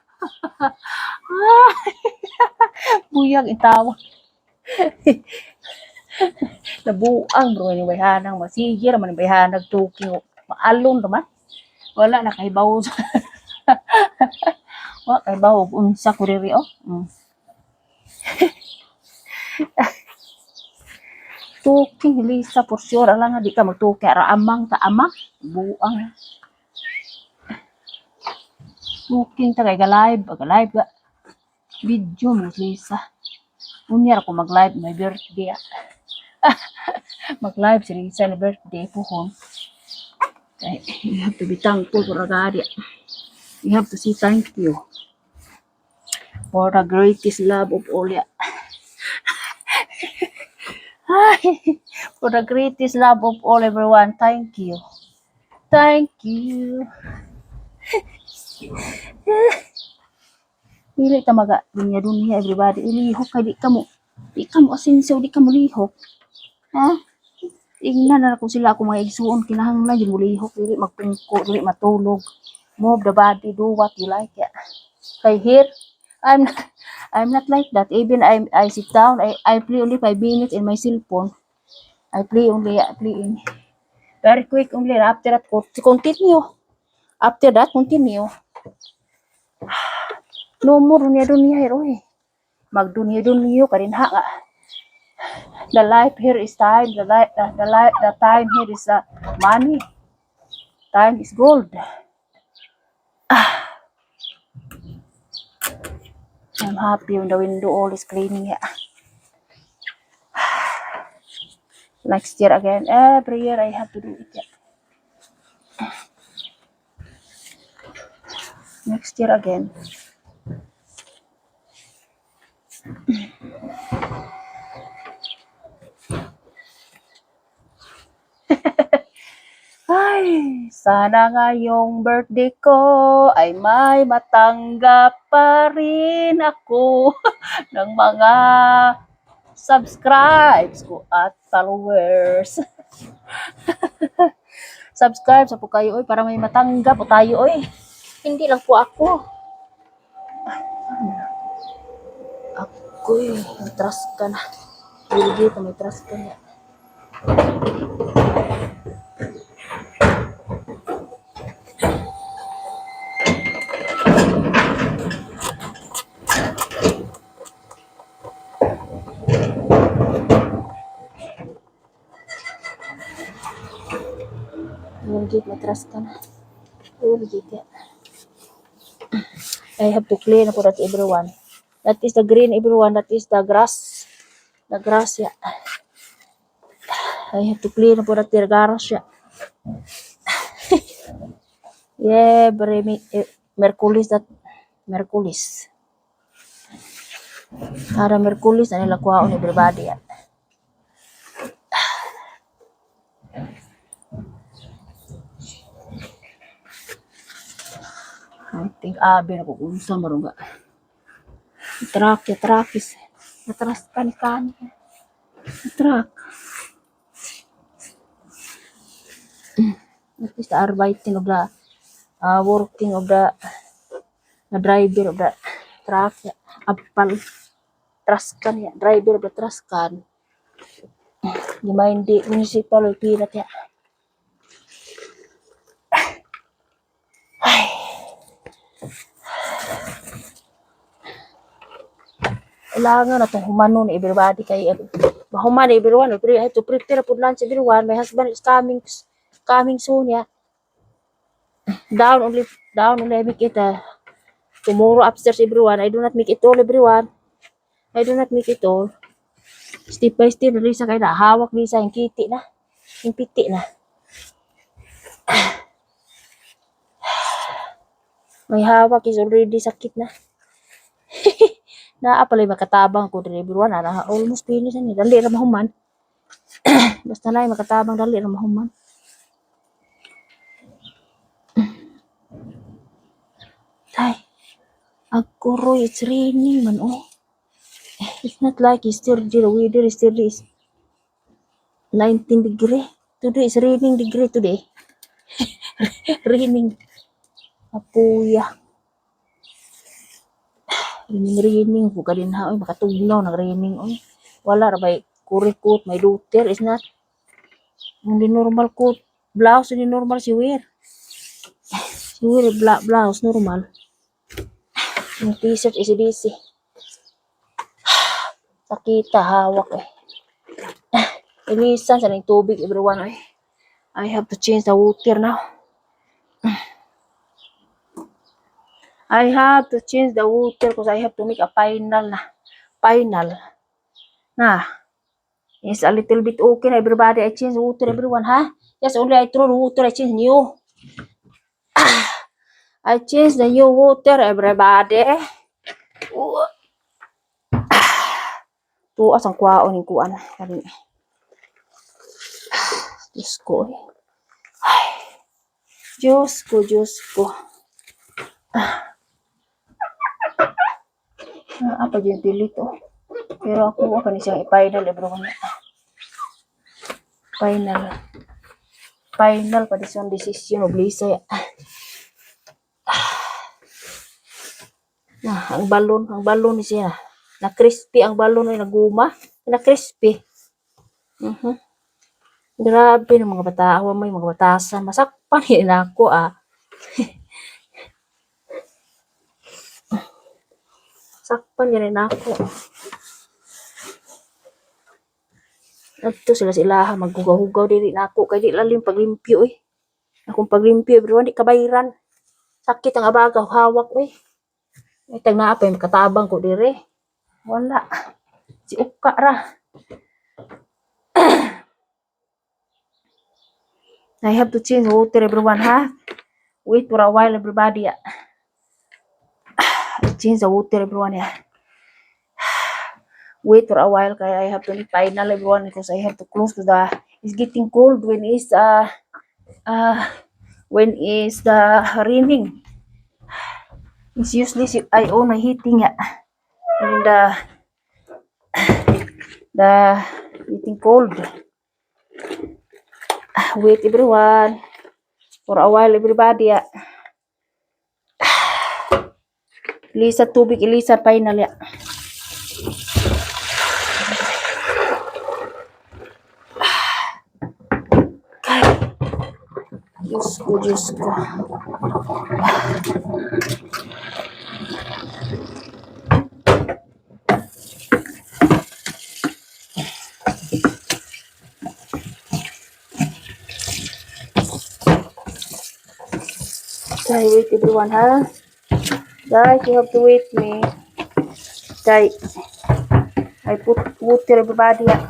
Buyag itawa. Nabuang bro ni bayhanang masige ra man bayhanag tuking maalon ra man. Wala na kay bawo. Wa kay bawo unsa ko diri oh. Tuking Lisa for sure ala nga di ka magtuki ra amang ta amang buang. Tuking ta kay ga live ga video mo Lisa. Unya ko mag-live my birthday. Mag-live si Lisa na birthday po hon. You have to be thankful for God. You have to say thank you for the greatest love of all. For the greatest love of all, everyone. Thank you. Thank you. Dili ta maga dunya everybody. Ilihok kay di ka mo asenso, di ka mo lihok. Ha? Ingnan na ko sila ako mga igsuon kinahanglan yung mulihok dili magtungko dili matulog. Move the body, do what you like. Yeah. Kay here, I'm not like that. Even I sit down, I play only 5 minutes in my cell phone. I play only playing very quick only. After that, continue. After that, continue. No more dunia hero eh. Magdunia ka rin ha nga. The life here is time. The time here is money. Time is gold. I'm happy when the window all is cleaning. Yeah. Next year again. Every year I have to do it. Yeah. Next year again. Ay, sana ngayong birthday ko ay may matanggap pa rin ako ng mga subscribes ko at followers. Subscribe sa po kayo oy para may matanggap po tayo oy. Hindi lang po ako. Ako'y may trust ka na. Hindi pa may trust ka na. Legit matras ka na. Legit ya. I have to clean for that everyone. That is the green everyone. That is the grass. The grass ya. I have to clean for that their garage ya. Yeah, Merkulis that Merkulis. Para Merkulis na nila kuhaon everybody ya. I think na ko unsa maron ga. Trakis. Natras kan. Trak. That is the arbeiting of the working of the driver of the truck ya. Apal traskan ya, driver ba traskan. Di municipal pirat ya. Kailangan na itong humano ni everybody kay mahuman ni everyone. I have to prepare for lunch everyone. My husband is coming soon ya. Down only I make it tomorrow upstairs everyone. I do not make it all everyone. I do not make it all. Step by step Lisa kay na hawak Lisa yung kiti na. Yung piti na. May hawak is already sakit na. Naa pala makatabang ko diri everyone na almost finish ni dali ra mahuman. Basta na makatabang dali ra mahuman. Tay. Agkuroy it's raining man oh. It's not like it's still the weather is still is 19 degree. Today is raining degree today. Raining. Apuya. Raining buka din ha oy makatugnaw nag raining oy. Wala ra bay kurikot may luther is not. Hindi normal coat. Blouse hindi normal si wear. Si wear blouse normal. Yung t-shirt is DC. Sakita hawak eh. Ilisan sa ning tubig everyone oy. I have to change the water now. I have to change the water because I have to make a final na. Final. Nah. It's a little bit okay na everybody. I change the water everyone ha. Yes, only I throw the water. I change new. I change the new water everybody. Tuas ang kwaon ng kuan. Kani. Diyos ko eh. Ay. Diyos ko. Apa dyan pilit oh. Pero ako ni siyang i-final everyone. Final pa this one decision of Lisa ya. Nah, ang balon ni siya. Na crispy ang balon ay naguma. Na crispy. Grabe ng mga bata, may mga batasan. Masakpan yun ako Sakpan yan ako. Ito sila maghugaw-hugaw diri na ako. Kaya di lalim paglimpyo eh. Akong paglimpyo, everyone, di kabayiran. Sakit ang abagaw, hawak eh. Ay, tag na apa yung katabang ko diri. Wala. Si Uka ra. I have to change water everyone ha. Wait for a while everybody ya. Change the water everyone ya. Wait for a while kaya I have to make final everyone because I have to close to the it's getting cold when it's the raining. It's usually I own my heating ya. And the getting cold. Wait everyone for a while everybody ya. Lisa tubig Lisa final ya. Diyos ko. Okay, wait everyone ha. Guys, you have to wait me. Okay. I put water everybody ya.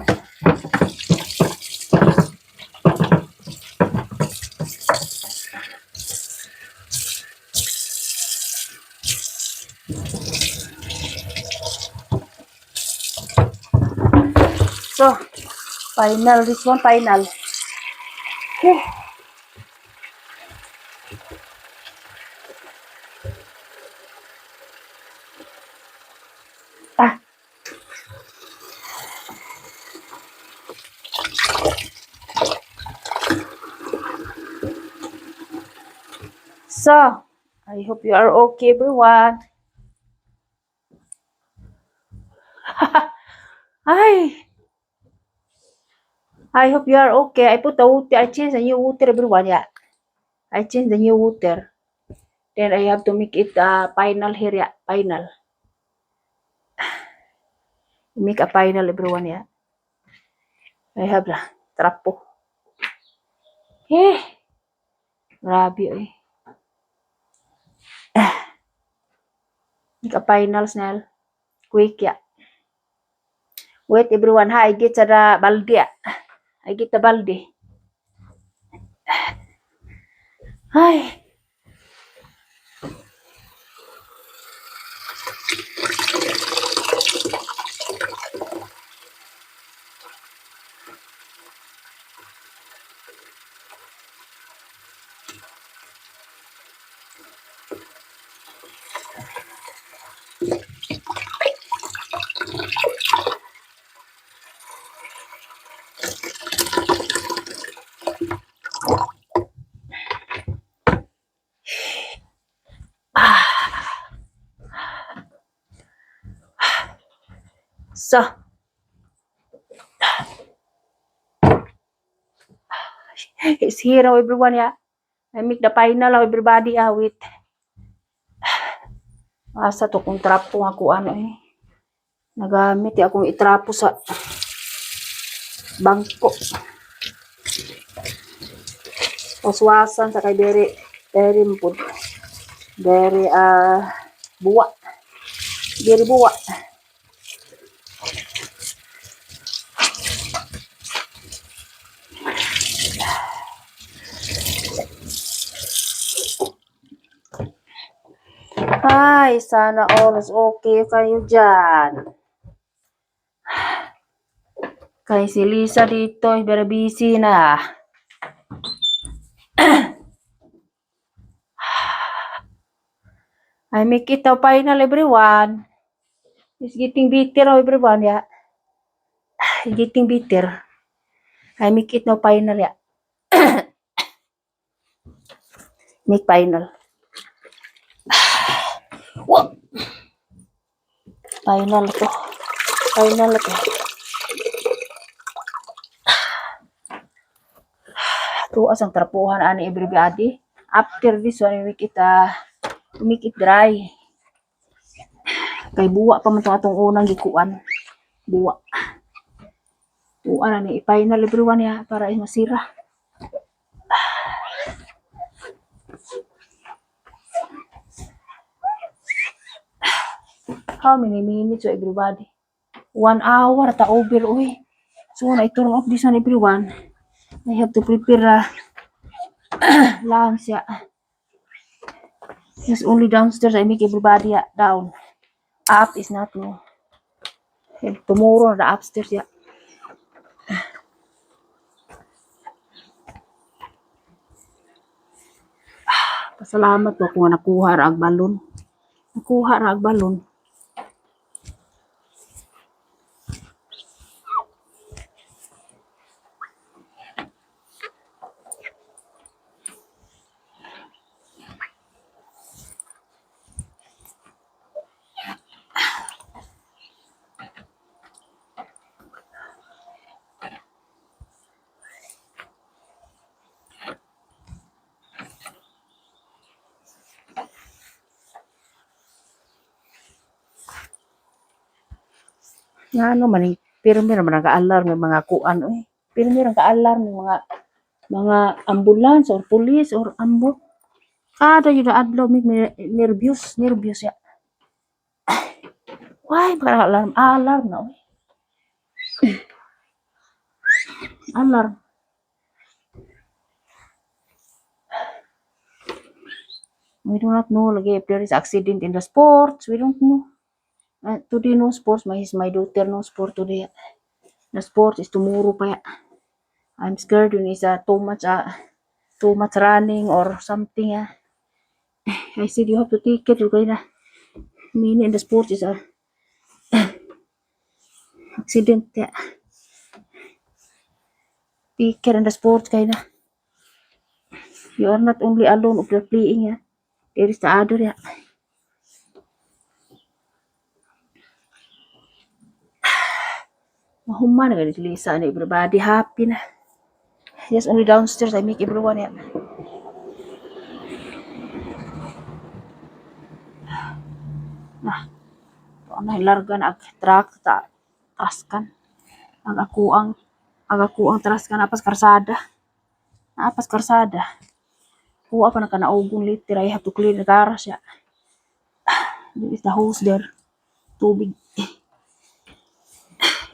So, final. This one final. Okay. So, I hope you are okay everyone. I hope you are okay. I put the water. I change the new water, everyone. Yeah, I change the new water. Then I have to make it final here. Yeah, final. Make a final, everyone. Yeah, I have the trapo. Eh, grabe eh. Make a final, Snell. Quick, yeah. Wait, everyone. Ha, I get the balde. Yeah. I get the balde. Ay. So, it's here now, everyone. Yeah. I make the final now, everybody. Wait. Asa to kung trapo nga ko ano eh. Nagamit akong itrapo sa bangko. Waswasan sa kay dere mpud. Dere buwa. Dere buwa. Ay, sana all is okay kayo dyan. Kay si Lisa dito, very busy na. I make it now final, everyone. It's getting bitter now, everyone, yeah. It's getting bitter. I make it now final, yeah. Make final. Wow. Final to. Final to. Tuas ang trapuhan ani everybody. After this one, make it dry. Kay buwa pa man atong unang gikuan. Buwa. Tuan na ni final everyone ya para masira. How many minutes so everybody? 1 hour ta over uy. So I turn off this one everyone. I have to prepare lunch ya. It's only downstairs. I make everybody down. Up is not no. Tomorrow the upstairs ya. Pasalamat po kung nakuha ra ang balon. Nakuha ra ang balon. Nga ano man eh, pero meron man naka-alarm ng mga kuan eh. Pero meron ka-alarm ng mga ambulance or police or ambo. Kada yun na adlaw mig nervyos ya. Why para alarm na eh. Alarm. We do not know lagi if there is accident in the sports. We don't know. Today no sports. My daughter no sport today. The sport is tomorrow pa ya. I'm scared when it's too much running or something. I said you have to take it. Okay na. Meaning in the sport is accident. Yeah. Take care in the sport kay na. You are not only alone of the playing. Yeah. There is the other. Yeah. Mahuman na ganit Lisa and everybody happy na. Just only downstairs I make everyone ya. Nah, na hilarga na ag truck ta traskan. Ang aku ang traskan apas karsada. Apas karsada. Kuha pa na kanaugong liter I have to clean the garage ya. This is the hose there. Tubig.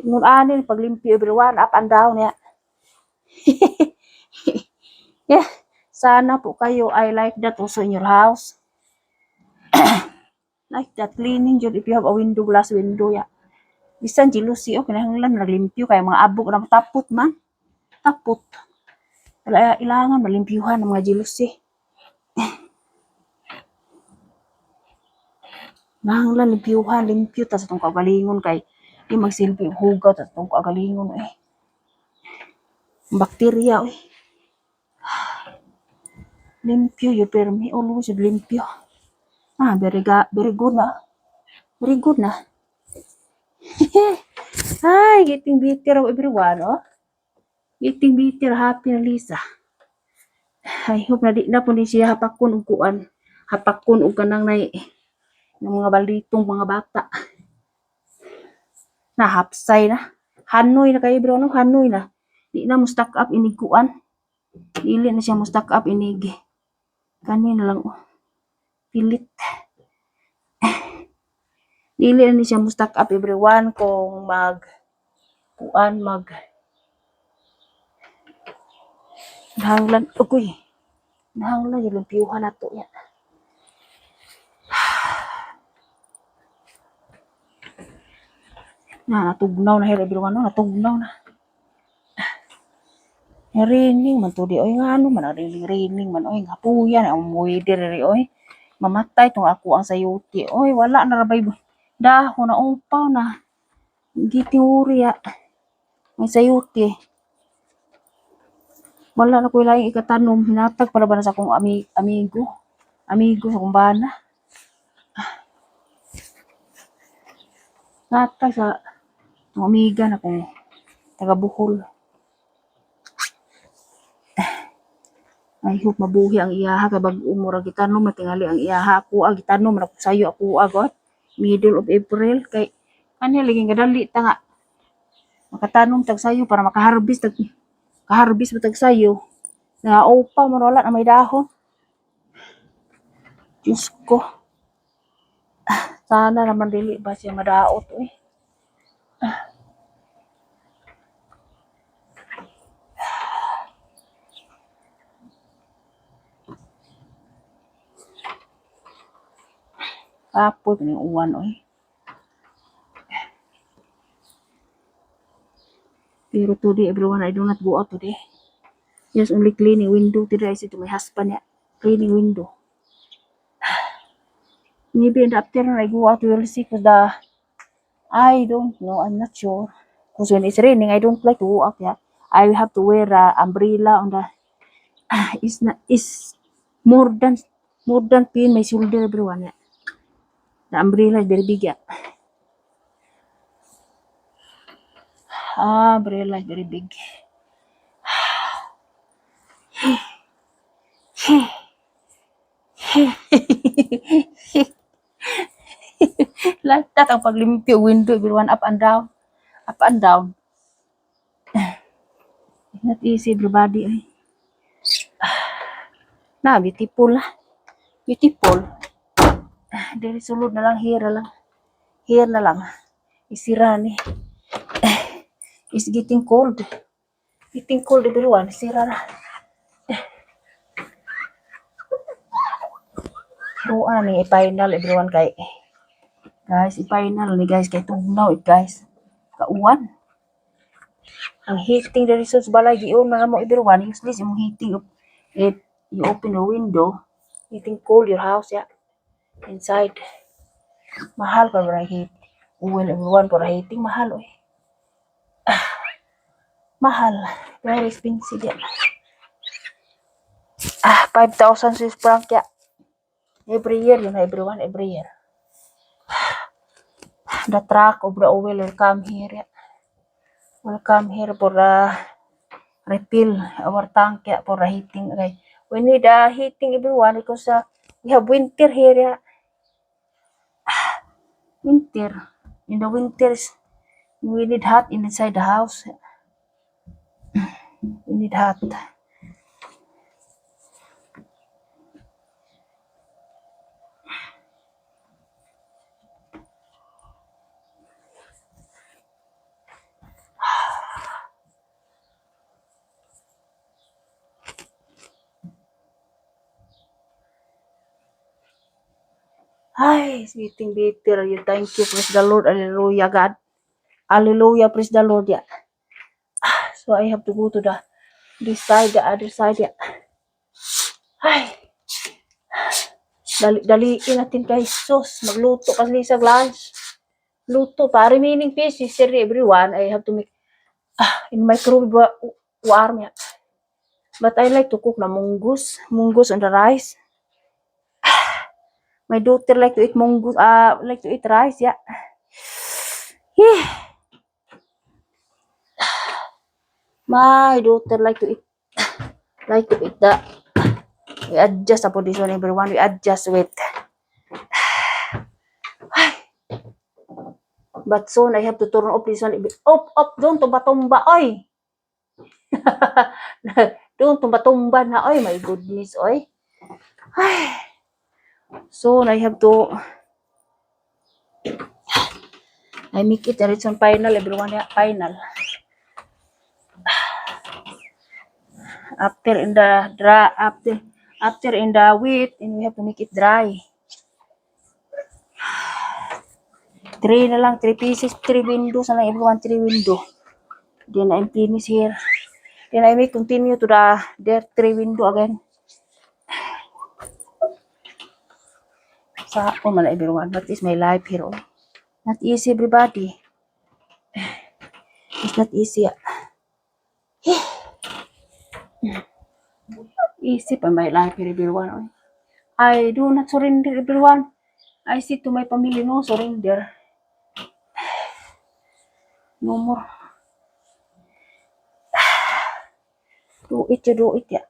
Nung anin paglimpyo everyone up and down ya. Yeah. Sana po kayo I like that also in your house. Like that cleaning jud if you have a window glass window ya. Bisan jealousy o kinahanglan naglimpyo kay mga abog na tapot man. Tapot. Wala ilangan malimpyuhan ng mga jealousy. Nahanglan limpyuhan, limpyo tas atong kagalingon kay di magsilbi og hugaw tas atong kagalingon eh. Bakterya eh. Limpyo you permi always limpyo. Very good na. Very good na. Hi, getting better of everyone, oh. Getting better, happy na Lisa. I hope na di na po ni siya hapakon og kuan. Hapakon og kanang nay ng mga balitong mga bata. Nahapsay na. Hanoy na kayo bro, no? Hanoy na. Di na mo stack up inig kuan. Dili na siya mo stack up inig. Kanin lang, oh. Pilit. Dili na siya mo stack up everyone kung nahanglan ugoy. Nahanglan yung lumpiyuhan na to yan. Natugnaw na here everyone, no? Natugnaw na. Raining man to di oy nga ano man raining man oy gapuyan ang weather ri oy. Mamatay tong ako ang sayuti. Oy wala na rabay dahon na upaw na. Gitiuri ya. May sayuti. Wala na ko laing ikatanom. Hinatag pala ba na sa akong amigo. Amigo sa kumbana. Natag sa amiga na kong taga Bohol. I hope mabuhi ang iyaha kay bag umura gitanom matingali ang iyaha ako gitanom na sayo ako agot middle of April kay ani lagi gadali ta nga makatanom tag sayo para makaharbis tag sayo na upa man wala na may dahon. Diyos ko. Sana naman dili ba siya madaot eh. Kapoy ning uwan oy. Pero today everyone I do not go out today. Just only cleaning window today I said to my husband ya. Cleaning window. Maybe in the afternoon I go out we'll see cause I don't know, I'm not sure. Because when it's raining I don't like to go out ya. I have to wear umbrella on the is more than pin my shoulder everyone ya. The umbrella is very big ya. Umbrella is very big. Like that ang paglimpyo window everyone up and down. Up and down. Not easy everybody ay. Na beautiful lah. Beautiful. Dari sulod na lang here lang. Here na lang. Isira ni. It's getting cold. Getting cold everyone. Isira na. Ruan ni final everyone kay guys, i-final ni guys kay tugnaw guys. Kauwan. Ang heating the results balay giun na mo everyone. Useless yung heating if you open the window, heating cold your house ya. Inside. Mahal pa ba heat? Well, everyone para heating mahal oy. Mahal. Very expensive ya. 5,000 Swiss franc ya. Every year, you know, everyone, every year. The truck of the oil will come here. Yeah. We'll come here for refill our tank for heating. Okay. We need heating everyone because we have winter here. Yeah. Winter. In the winters, we need hot inside the house. We need hot. Ay, it's getting better. You thank you. Praise the Lord. Hallelujah, God. Hallelujah. Praise the Lord. Yeah. So I have to go to this side, the other side. Yeah. Ay, daliin natin kay sus. Magluto kasi sa lunch. Luto pa. Remaining pieces, everyone, I have to make in microwave warm. Yeah. But I like to cook na mungus. Mungus on the rice. My daughter like to eat mungus. Like to eat rice. Yeah. Yeah. My daughter like to eat the. We adjust upon this one, everyone. We adjust with. But soon I have to turn off this one. Up, don't tumba-tumba, oy. Don't tumba-tumba na, oy. My goodness, oy. Soon I have to. I make it. It's on final, everyone. Yeah, final. After in the dry, after in the wheat, and we have to make it dry. 3 na lang, 3 pieces, 3 windows na lang, everyone, 3 window. Then I'm finish here. Then I may continue to there 3 window again. Sa ako man, everyone, what is my life here? Oh. Not easy, everybody. It's not easy. Easy pa my life here, everyone. Oh. I do not surrender, everyone. I say to my family, no surrender. No more. Do it, you do it, yeah.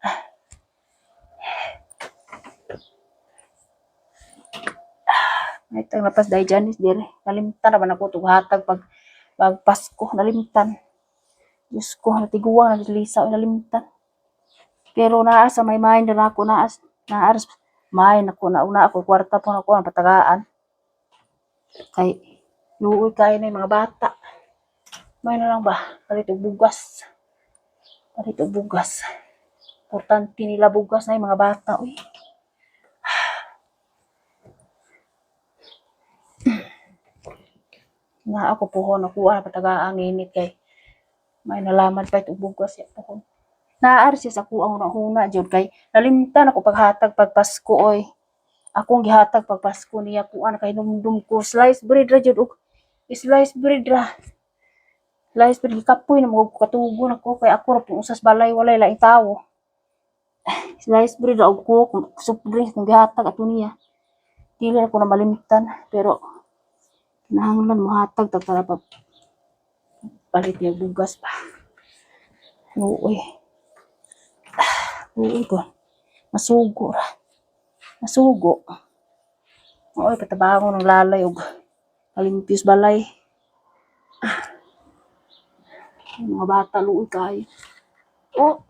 May tang lapas dahil dyan is dire. Nalimtan naman ako ito hatag pag Pasko. Nalimtan. Diyos ko, natiguang, naglilisaw, nalimtan. Pero naa sa may mind na ako, naaras mind ako, nauna ako, kwarta po ako, ang patagaan. Kay, luoy kayo na yung mga bata. May na lang ba? Palito bugas. Palito bugas. Importante nila bugas na yung mga bata. Uy. Na ako po nakuha patagaan init kay may nalaman pa ito bugas ya po. Naar siya sa kuang huna jud kay nalimtan ako paghatag pag Pasko oy. Akong gihatag pag Pasko niya kuan kay numdum ko slice bread ra jud slice bread ra. Slice bread kapoy na mo katugon ako kay ako ra pong usas balay walay laing tawo. Slice bread ra og ko soup drink kung gihatag ato niya. Dili ako na malimtan pero kinahanglan mo hatag tag para pa palit niya bugas pa. Uy. Uy ko. Masugo ra. Masugo. Uy, patabango ng lalay og kalimpios balay. Mga bata luoy kayo. Oh.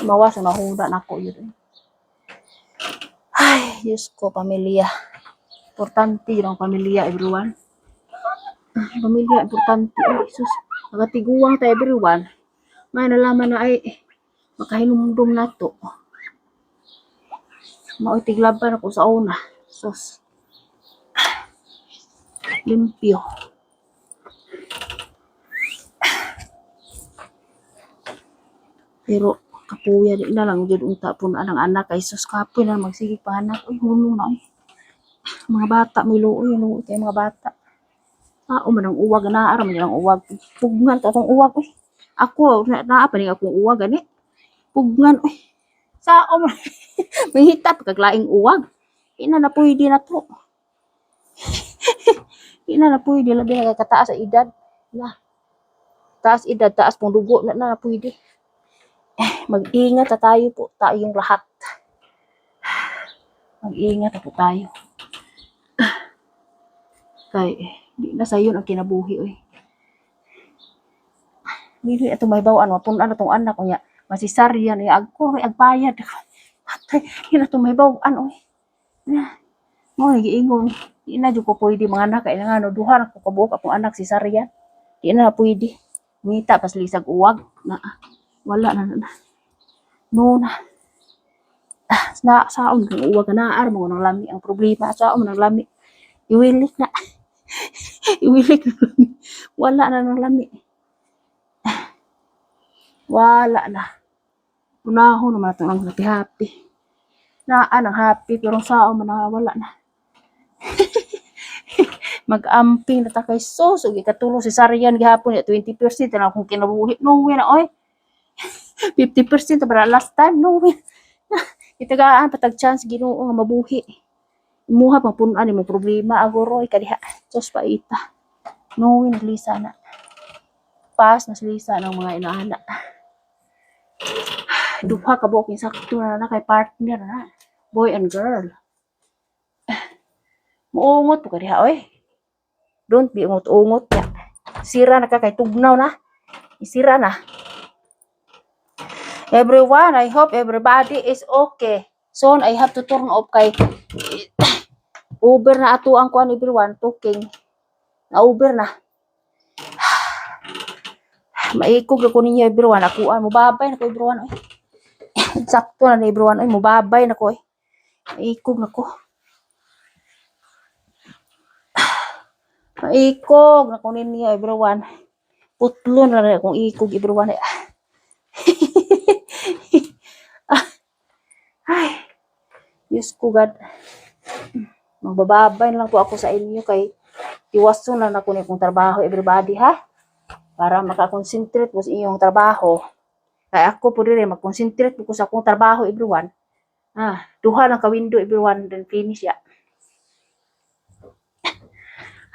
Mawas na huda na ako yun. Ay, Diyos ko, pamilya. Importante yun ang pamilya, everyone. Pamilya, importante. Ay, Jesus. Nagatiguang tayo, everyone. May nalaman na ay makahinumdum na to. Mao'y tiglaban ako sa una. Sus. Limpyo. Pero kapuya di na lang jud unta po na ang anak kay sus kapoy na magsigig pa anak. Uy, hunong na ay. Mga bata may luoy kay mga bata. Man ang uwag na aram man ang uwag. Pugngan ta tong uwag uy. Ako naa pa ni akong uwag gani. Pugngan uy. Sao man. May hitap kag laing uwag. Ina na pwede na to. Di na pwede, labi na kataas sa edad. Na, taas edad, taas pong dugo na pwede. Mag-ingat na tayo po, tayong lahat. Mag-ingat na po tayo. Kay, di na sayon ang kinabuhi, oy. Dili ato may bawaan, mapunan na tong anak ko niya. Masisaryan, agko, agbayad. Patay, yun na to may bawaan, oy. Mo, nagiingon. Di na dyan ko pwede mga anak, kaya nga, no, duha na ko kabuok akong anak si Saryan. Di na pwede. Ngita, pas lisag uwag. Na, wala na. No na. Saon kang uwag ka na, mo nang lami. Ang problema, saon nang lami. Iwilik na. Iwilik na lami. Wala na nang lami. Wala na. Unahon naman ito ang happy-happy. Naan ang happy, pero saon man na wala na. Mag-amping na ta kay sus, ug ikatulo si Saryan gihapon ya 20% na akong kinabuhi. No way na oy. 50% para last time no way. Itagaan patag chance Ginoo nga mabuhi. Imuha pang punan mo problema agoroy kadiha. Sus paita. No way naglisa na. Pas naslisa ng mga inaana. Duha ka buok sakto na kay partner na. Boy and girl. Muungot po kadiha oy. Don't be ungot-ungot ya. Sira na ka kay tugnaw na. Isira na. Everyone, I hope everybody is okay. Soon I have to turn off kay Uber na ato ang kuan everyone talking. Na Uber na. Maikog ako ninyo everyone. Akuan mo babay na ko everyone oy. Sakto na ni everyone oy mo babay na ko oy. Maikog na ko. Maikog na ko ninyo everyone. Putlo na rin akong ikog everyone. Ay, Diyos ko God. Magbababay lang po ako sa inyo kay iwaso na ako ni kong trabaho everybody ha. Para makakonsentrate po sa inyong trabaho. Kaya ako po rin mag-concentrate po sa akong trabaho everyone. Duha lang ka window everyone then finish ya.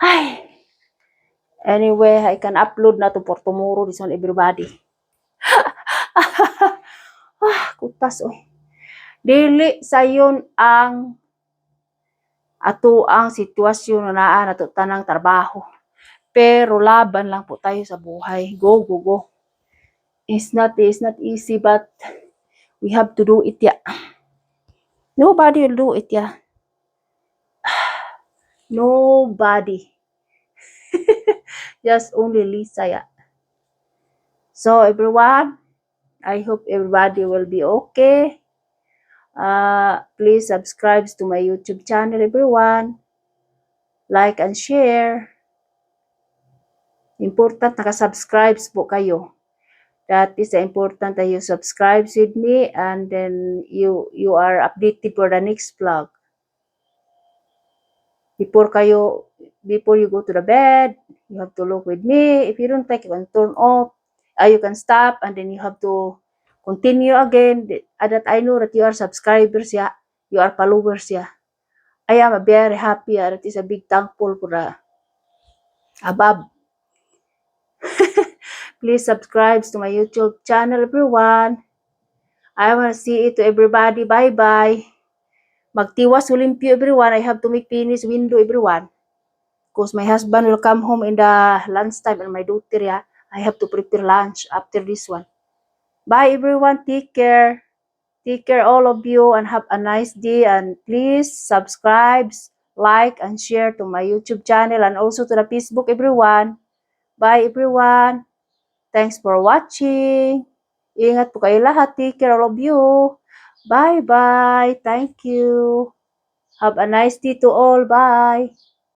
Ay. Anyway, I can upload na to for tomorrow this one everybody. Kutas oy. Dili sayon ang ato ang sitwasyon na naa nato tanang trabaho. Pero laban lang po tayo sa buhay. Go, go, go. It's not easy but we have to do it ya. Nobody will do it ya. Nobody. Just only Lisa ya. So everyone, I hope everybody will be okay. Please subscribe to my YouTube channel everyone. Like and share. Important naka-subscribe po kayo. That is important that you subscribe with me and then you are updated for the next vlog. Before you go to the bed, you have to look with me. If you don't like, you can turn off. You can stop and then you have to continue again. That I know that you are subscribers, yeah. You are followers, yeah. I am very happy. That is a big thankful for the above. Please subscribe to my YouTube channel, everyone. I want to see it to everybody. Bye-bye. Magtiwas Olympio, everyone. I have to make finish window, everyone. Because my husband will come home in the lunchtime and my daughter, yeah. I have to prepare lunch after this one. Bye, everyone. Take care. Take care, all of you, and have a nice day. And please subscribe, like, and share to my YouTube channel and also to the Facebook, everyone. Bye, everyone. Thanks for watching. Ingat po kayo lahat. Take care, all of you. Bye-bye. Thank you. Have a nice day to all. Bye.